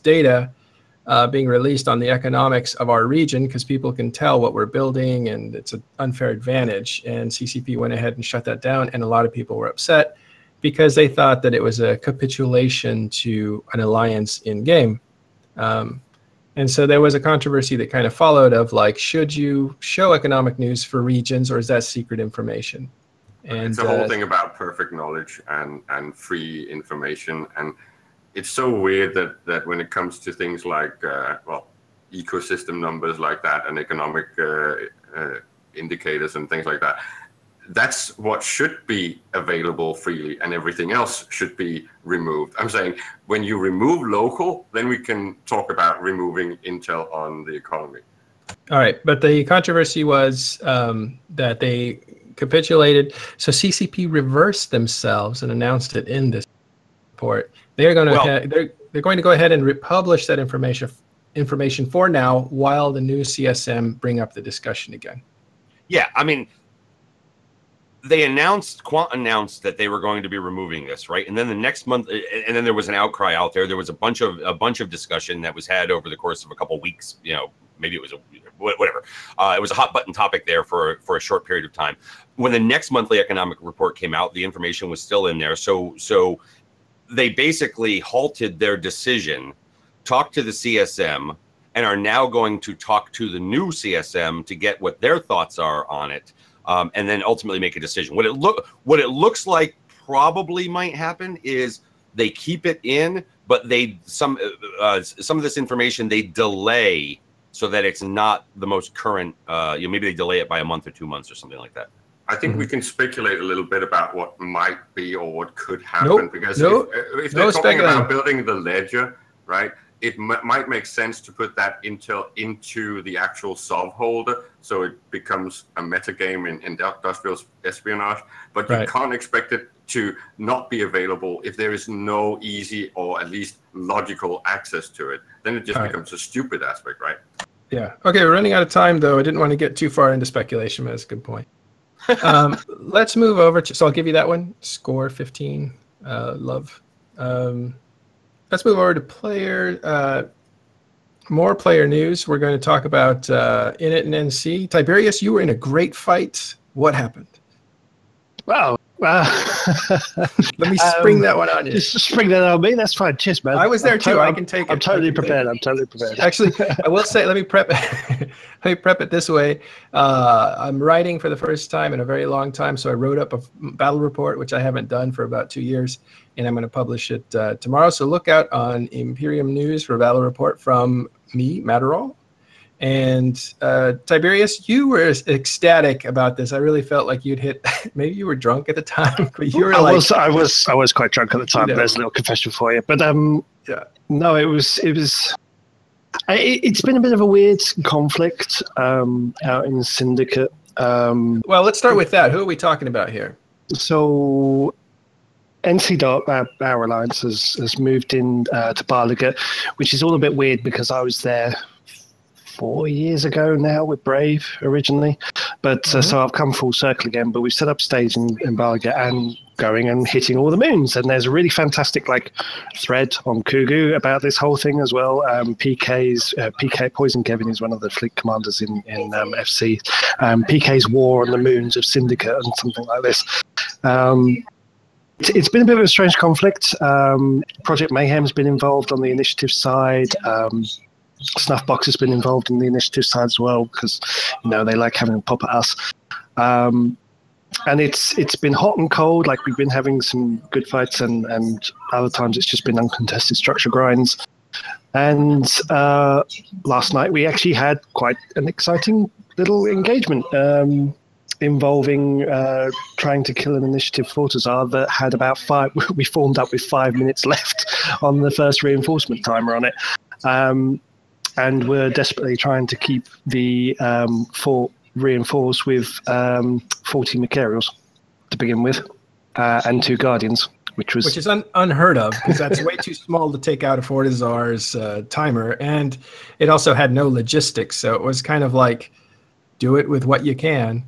data being released on the economics of our region, because people can tell what we're building and it's an unfair advantage. And CCP went ahead and shut that down, and a lot of people were upset because they thought that it was a capitulation to an alliance in game. And so there was a controversy that kind of followed of like, should you show economic news for regions, or is that secret information? And it's a whole thing about perfect knowledge and free information. And it's so weird that when it comes to things like, ecosystem numbers like that and economic indicators and things like that, that's what should be available freely, and everything else should be removed. I'm saying when you remove local, then we can talk about removing intel on the economy. All right. But the controversy was that they capitulated. So CCP reversed themselves and announced it in this report. They're going to they're going to go ahead and republish that information for now, while the new CSM bring up the discussion again. Yeah, I mean, Quant announced that they were going to be removing this, right? And then the next month, and then there was an outcry out there. There was a bunch of discussion that was had over the course of a couple of weeks. Maybe it was whatever. It was a hot button topic there for a short period of time. When the next monthly economic report came out, the information was still in there. So they basically halted their decision, talked to the CSM, and are now going to talk to the new CSM to get what their thoughts are on it. and then ultimately make a decision. What it looks like probably might happen is they keep it in, but some of this information they delay so that it's not the most current. Maybe they delay it by a month or 2 months or something like that. I think we can speculate a little bit about what might be or what could happen, because if they're talking about building the ledger, right, it might make sense to put that into the actual solve holder, so it becomes a metagame in industrial espionage. But you can't expect it to not be available if there is no easy or at least logical access to it. Then it just becomes a stupid aspect, right? Yeah. Okay, we're running out of time, though. I didn't want to get too far into speculation, but that's a good point. Let's move over to, so I'll give you that one. Score 15. Love. Let's move over to more player news. We're going to talk about Init and NC. Tiberius, you were in a great fight. What happened? Wow. Let me spring that one on you. Just spring that on me. That's fine. Cheers, man. I was there too. I can take it. I'm totally prepared. Actually, I will say, let me prep it this way. I'm writing for the first time in a very long time, so I wrote up a battle report, which I haven't done for about 2 years, and I'm going to publish it tomorrow. So look out on Imperium News for a battle report from me, Matterall. And Tiberius, you were ecstatic about this. I really felt like you'd hit. Maybe you were drunk at the time, but you were I was quite drunk at the time. There's a little confession for you, but no, it's been a bit of a weird conflict out in Syndicate. Well, let's start with that. Who are we talking about here? So NC Dot, our alliance, has moved in to Barligat, which is all a bit weird because I was there 4 years ago now with Brave originally, but so I've come full circle again. But we've set up stage in Barligat and going and hitting all the moons, and there's a really fantastic thread on Kugu about this whole thing as well. PK Poison Kevin is one of the fleet commanders in FC. PK's war on the moons of Syndicate and something like this. It's been a bit of a strange conflict. Project Mayhem's been involved on the initiative side. Snuffbox has been involved in the initiative side as well because they like having a pop at us. And it's been hot and cold. Like, we've been having some good fights, and other times it's just been uncontested structure grinds. And last night we actually had quite an exciting little engagement involving trying to kill an initiative Fortizar that had about 5. We formed up with 5 minutes left on the first reinforcement timer on it. And we're desperately trying to keep the fort reinforced with 40 Macarials to begin with, and 2 Guardians, which is unheard of, because that's way too small to take out a Fortizar's timer, and it also had no logistics, so it was kind of like, do it with what you can.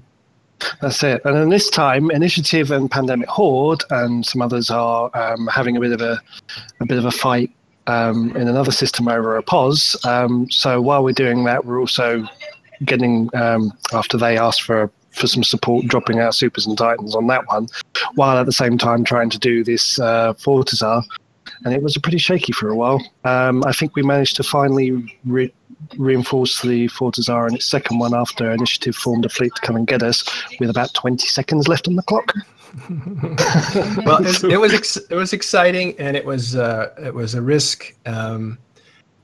That's it. And then this time, Initiative and Pandemic Horde and some others are having a bit of a fight in another system over a POS. So while we're doing that, we're also getting, after they asked for some support, dropping out Supers and Titans on that one, while at the same time trying to do this Fortizar. And it was pretty shaky for a while. I think we managed to finally reinforce the Fortizar in its second one after Initiative formed a fleet to come and get us, with about 20 seconds left on the clock. Well, it was exciting, and it was a risk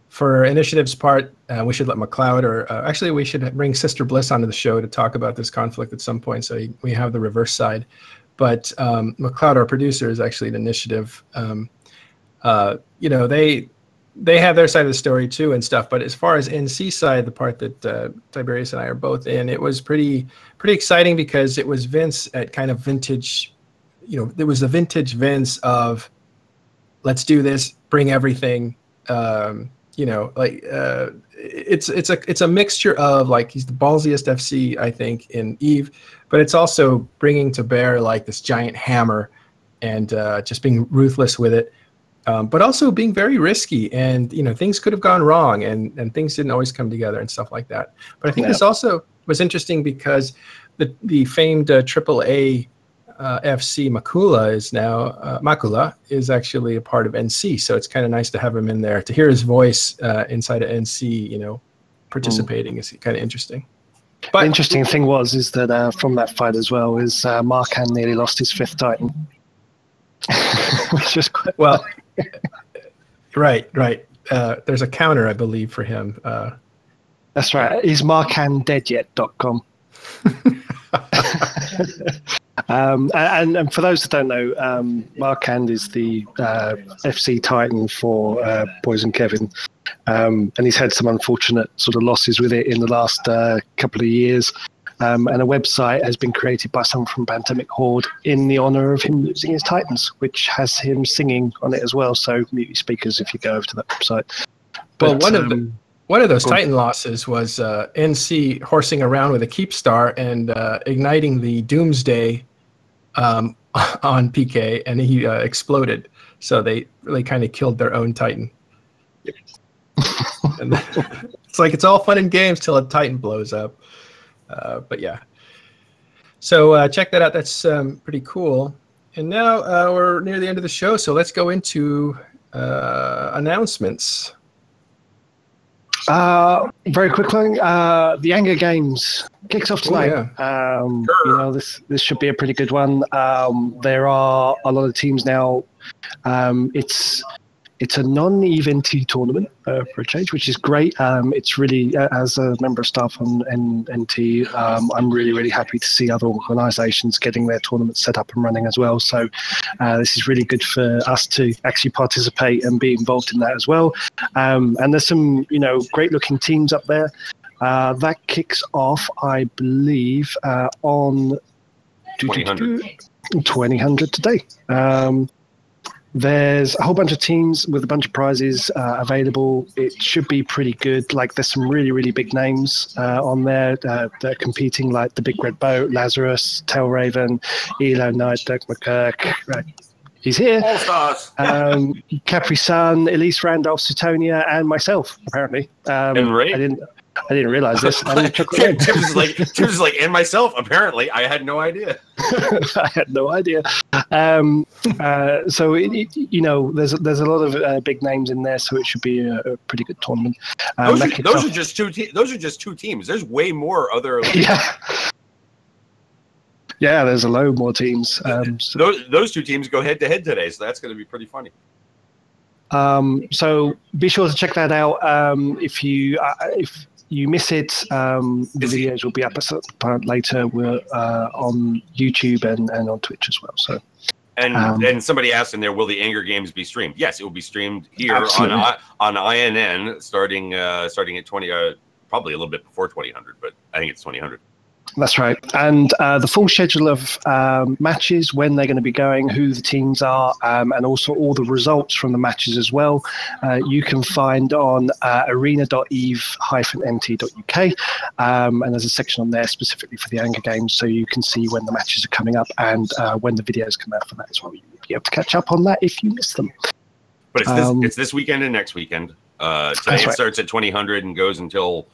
for Initiative's part. We should let McLeod, or actually we should bring Sister Bliss onto the show to talk about this conflict at some point, so we have the reverse side. But McLeod, our producer, is actually an Initiative. They have their side of the story too and stuff. But as far as NC side, the part that Tiberius and I are both in, it was pretty exciting because it was Vince at kind of vintage. There was a vintage Vince of, let's do this, bring everything. It's a mixture of, like, he's the ballsiest FC I think in Eve, but it's also bringing to bear like this giant hammer and just being ruthless with it. But also being very risky, and things could have gone wrong, and things didn't always come together and stuff like that. But I think this also was interesting because the famed AAA FC Makula is actually a part of NC, so it's kind of nice to have him in there, to hear his voice inside of NC. Participating is kind of interesting. But the interesting thing is that from that fight as well is Markan nearly lost his 5th Titan, which is quite well. Right. There's a counter, I believe, for him. That's right. Is Markan dead yet.com. And for those that don't know, Markand is the FC Titan for Poison Kevin, and he's had some unfortunate sort of losses with it in the last couple of years. And a website has been created by someone from Pandemic Horde in the honor of him losing his Titans, which has him singing on it as well. So mute your speakers if you go over to that website. But, one of those Titan losses was NC horsing around with a Keep Star and igniting the Doomsday on PK, and he exploded. So they really kind of killed their own Titan. And it's like it's all fun and games till a Titan blows up. But yeah. So check that out. That's pretty cool. And now we're near the end of the show, so let's go into announcements. Very quickly, the Anger Games kicks off tonight. This should be a pretty good one. There are a lot of teams now. It's a non-EVE-NT tournament for a change, which is great. It's really, as a member of staff on NT, I'm really, really happy to see other organisations getting their tournaments set up and running as well. So this is really good for us to actually participate and be involved in that as well. And there's some, great-looking teams up there. That kicks off, I believe, on 2000 today. There's a whole bunch of teams with a bunch of prizes available. It should be pretty good. Like, there's some really, really big names on there. They're competing, like the Big Red Boat, Lazarus, Tailraven, Elo Knight, Dirk McKirk. He's here. All stars. Capri Sun, Elise Randolph, Sutonia, and myself, apparently. And Ray? I didn't realize this. Tim's like, and myself, apparently. I had no idea. I had no idea. So, there's a lot of big names in there, so it should be a pretty good tournament. Those are just two teams. There's way more other. Yeah, there's a load more teams. Those two teams go head to head today, so that's going to be pretty funny. So be sure to check that out. If you miss it, the videos will be up later. We're on YouTube and on Twitch as well. So, and somebody asked in there, will the Anger Games be streamed? Yes, it will be streamed here on INN starting at 20, probably a little bit before 2000, but I think it's 2000. That's right. And the full schedule of matches, when they're going to be going, who the teams are, and also all the results from the matches as well, you can find on arena.eve-nt.uk. And there's a section on there specifically for the Anger Games, so you can see when the matches are coming up and when the videos come out for that as well. You'll be able to catch up on that if you miss them. But it's this weekend and next weekend. Today it starts at 2000 and goes until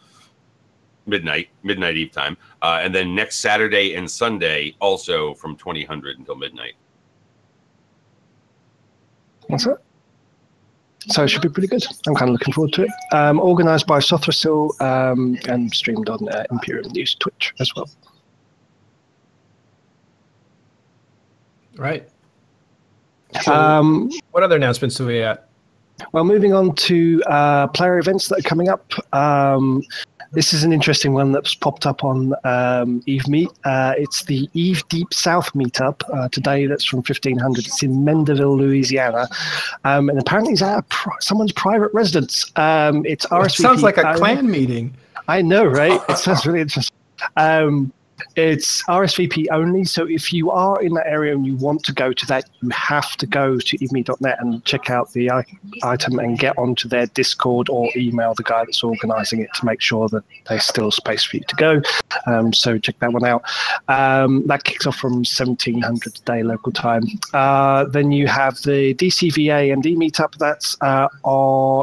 midnight Eve time, and then next Saturday and Sunday also from 2000 until midnight. That's it. So it should be pretty good. I'm kind of looking forward to it. Organised by Sothrasil and streamed on Imperial News Twitch as well. Right. So what other announcements do we have? Well, moving on to player events that are coming up. This is an interesting one that's popped up on Eve Meet. It's the Eve Deep South meetup today. That's from 1500. It's in Mendeville, Louisiana, and apparently it's at someone's private residence. It's RSVP. It sounds like a clan meeting. I know, right? It sounds really interesting. It's RSVP only, so if you are in that area and you want to go to that, you have to go to eveme.net and check out the item and get onto their Discord or email the guy that's organising it to make sure that there's still space for you to go. So check that one out. That kicks off from 1700 today local time. Then you have the DCVA MD meetup. That's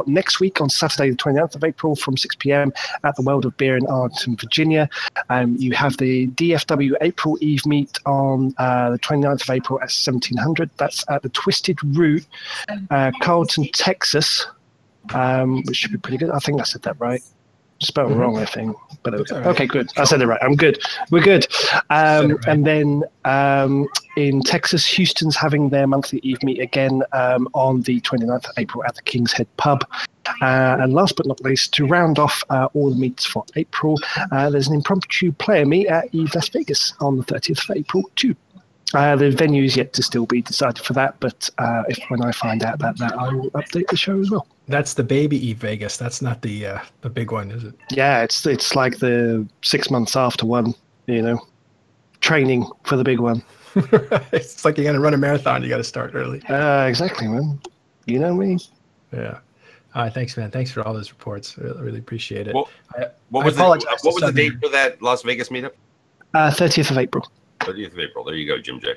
next week on Saturday the 29th of April from 6 p.m. at the World of Beer in Arlington, Virginia. You have the DFW April Eve meet on the 29th of April at 1700. That's at the Twisted Root, Carlton, Texas, which should be pretty good. I think I said that right. spelled wrong, I think. But That's all right. okay, good. I said it right. I'm good. We're good. Said it right. And then in Texas, Houston's having their monthly Eve meet again on the 29th of April at the King's Head Pub. And last but not least, to round off all the meets for April, there's an impromptu player meet at Eve Las Vegas on the 30th of April too. The venue is yet to still be decided for that, but when I find out about that, I will update the show as well. That's the baby Eve Vegas. That's not the big one, is it? Yeah, it's like the 6 months after one, training for the big one. It's like you're going to run a marathon. You got to start early. Exactly, man. You know me. Yeah. Thanks, man. Thanks for all those reports. I really appreciate it. What was the date for that Las Vegas meetup? 30th of April. 30th of April. There you go, Jim J.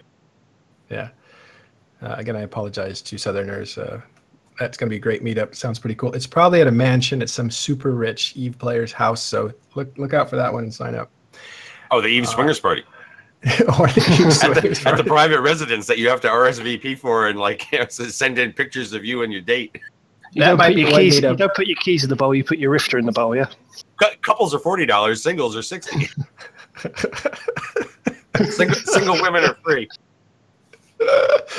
Yeah. Again, I apologize to Southerners. That's going to be a great meetup. Sounds pretty cool. It's probably at a mansion at some super rich Eve player's house. So look out for that one and sign up. Oh, the Eve Swingers Party. Or the Eve Swingers at Party. the private residence that you have to RSVP for and send in pictures of you and your date. You don't put your keys in the bowl. You put your rifter in the bowl. Yeah. Couples are $40. Singles are $60. Single women are free.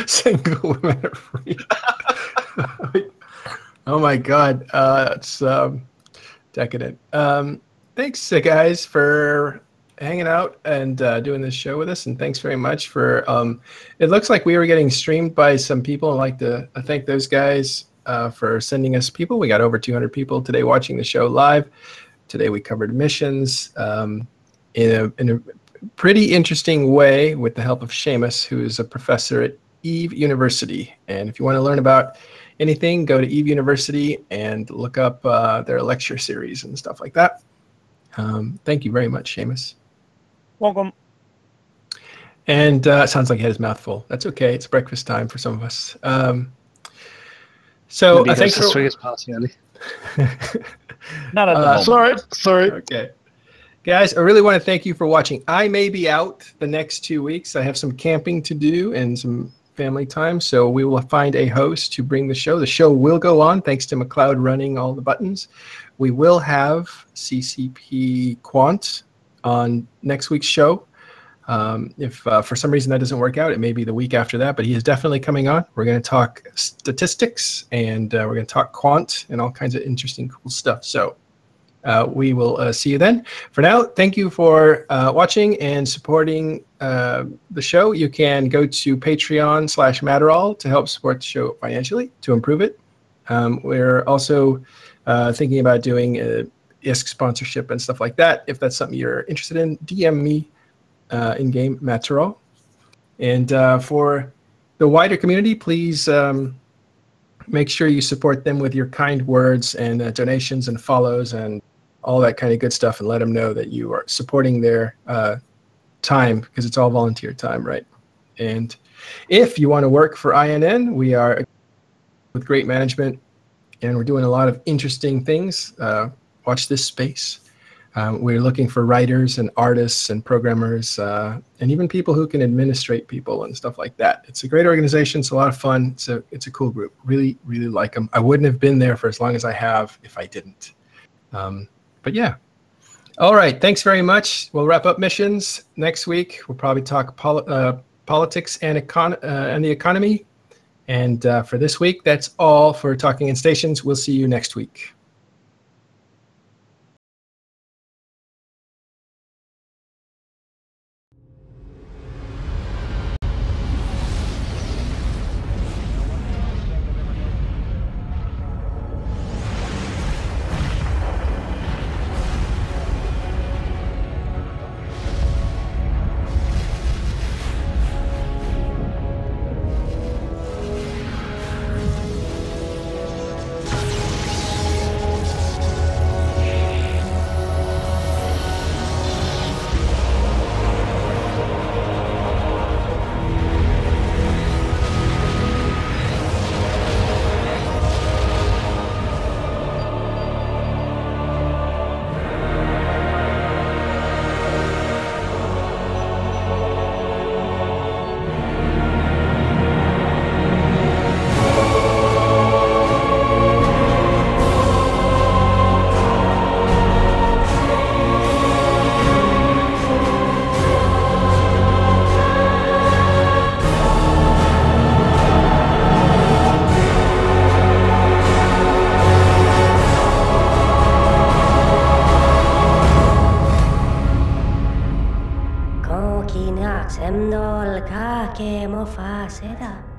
Single women are free. Oh my God, it's decadent. Thanks, guys, for hanging out and doing this show with us, and thanks very much for. It looks like we were getting streamed by some people. I'd like to thank those guys for sending us people. We got over 200 people today watching the show live. Today we covered missions in a pretty interesting way with the help of Seamus, who is a professor at Eve University. And if you want to learn about anything, go to Eve University and look up their lecture series and stuff like that. Thank you very much, Seamus. Welcome. And it sounds like he had his mouth full. That's okay. It's breakfast time for some of us. So I think the swingers party early. Not at the moment. Sorry. Okay. Guys, I really want to thank you for watching. I may be out the next 2 weeks. I have some camping to do and some family time, so we will find a host to bring the show. The show will go on thanks to McLeod running all the buttons. We will have CCP Quant on next week's show. If for some reason that doesn't work out, it may be the week after that, but he is definitely coming on. We're going to talk statistics, and we're going to talk quant and all kinds of interesting, cool stuff. So we will see you then. For now, thank you for watching and supporting the show. You can go to Patreon/Matterall to help support the show financially, to improve it. We're also thinking about doing ISK sponsorship and stuff like that. If that's something you're interested in, DM me in-game Matterall. And for the wider community, please make sure you support them with your kind words and donations and follows and all that kind of good stuff, and let them know that you are supporting their time, because it's all volunteer time, right? And if you want to work for INN, we are with great management, and we're doing a lot of interesting things. Watch this space. We're looking for writers and artists and programmers and even people who can administrate people and stuff like that. It's a great organization. It's a lot of fun. It's a cool group. Really, really like them. I wouldn't have been there for as long as I have if I didn't. But yeah. All right. Thanks very much. We'll wrap up missions next week. We'll probably talk politics and the economy. And for this week, that's all for Talking in Stations. We'll see you next week. mo fa sera.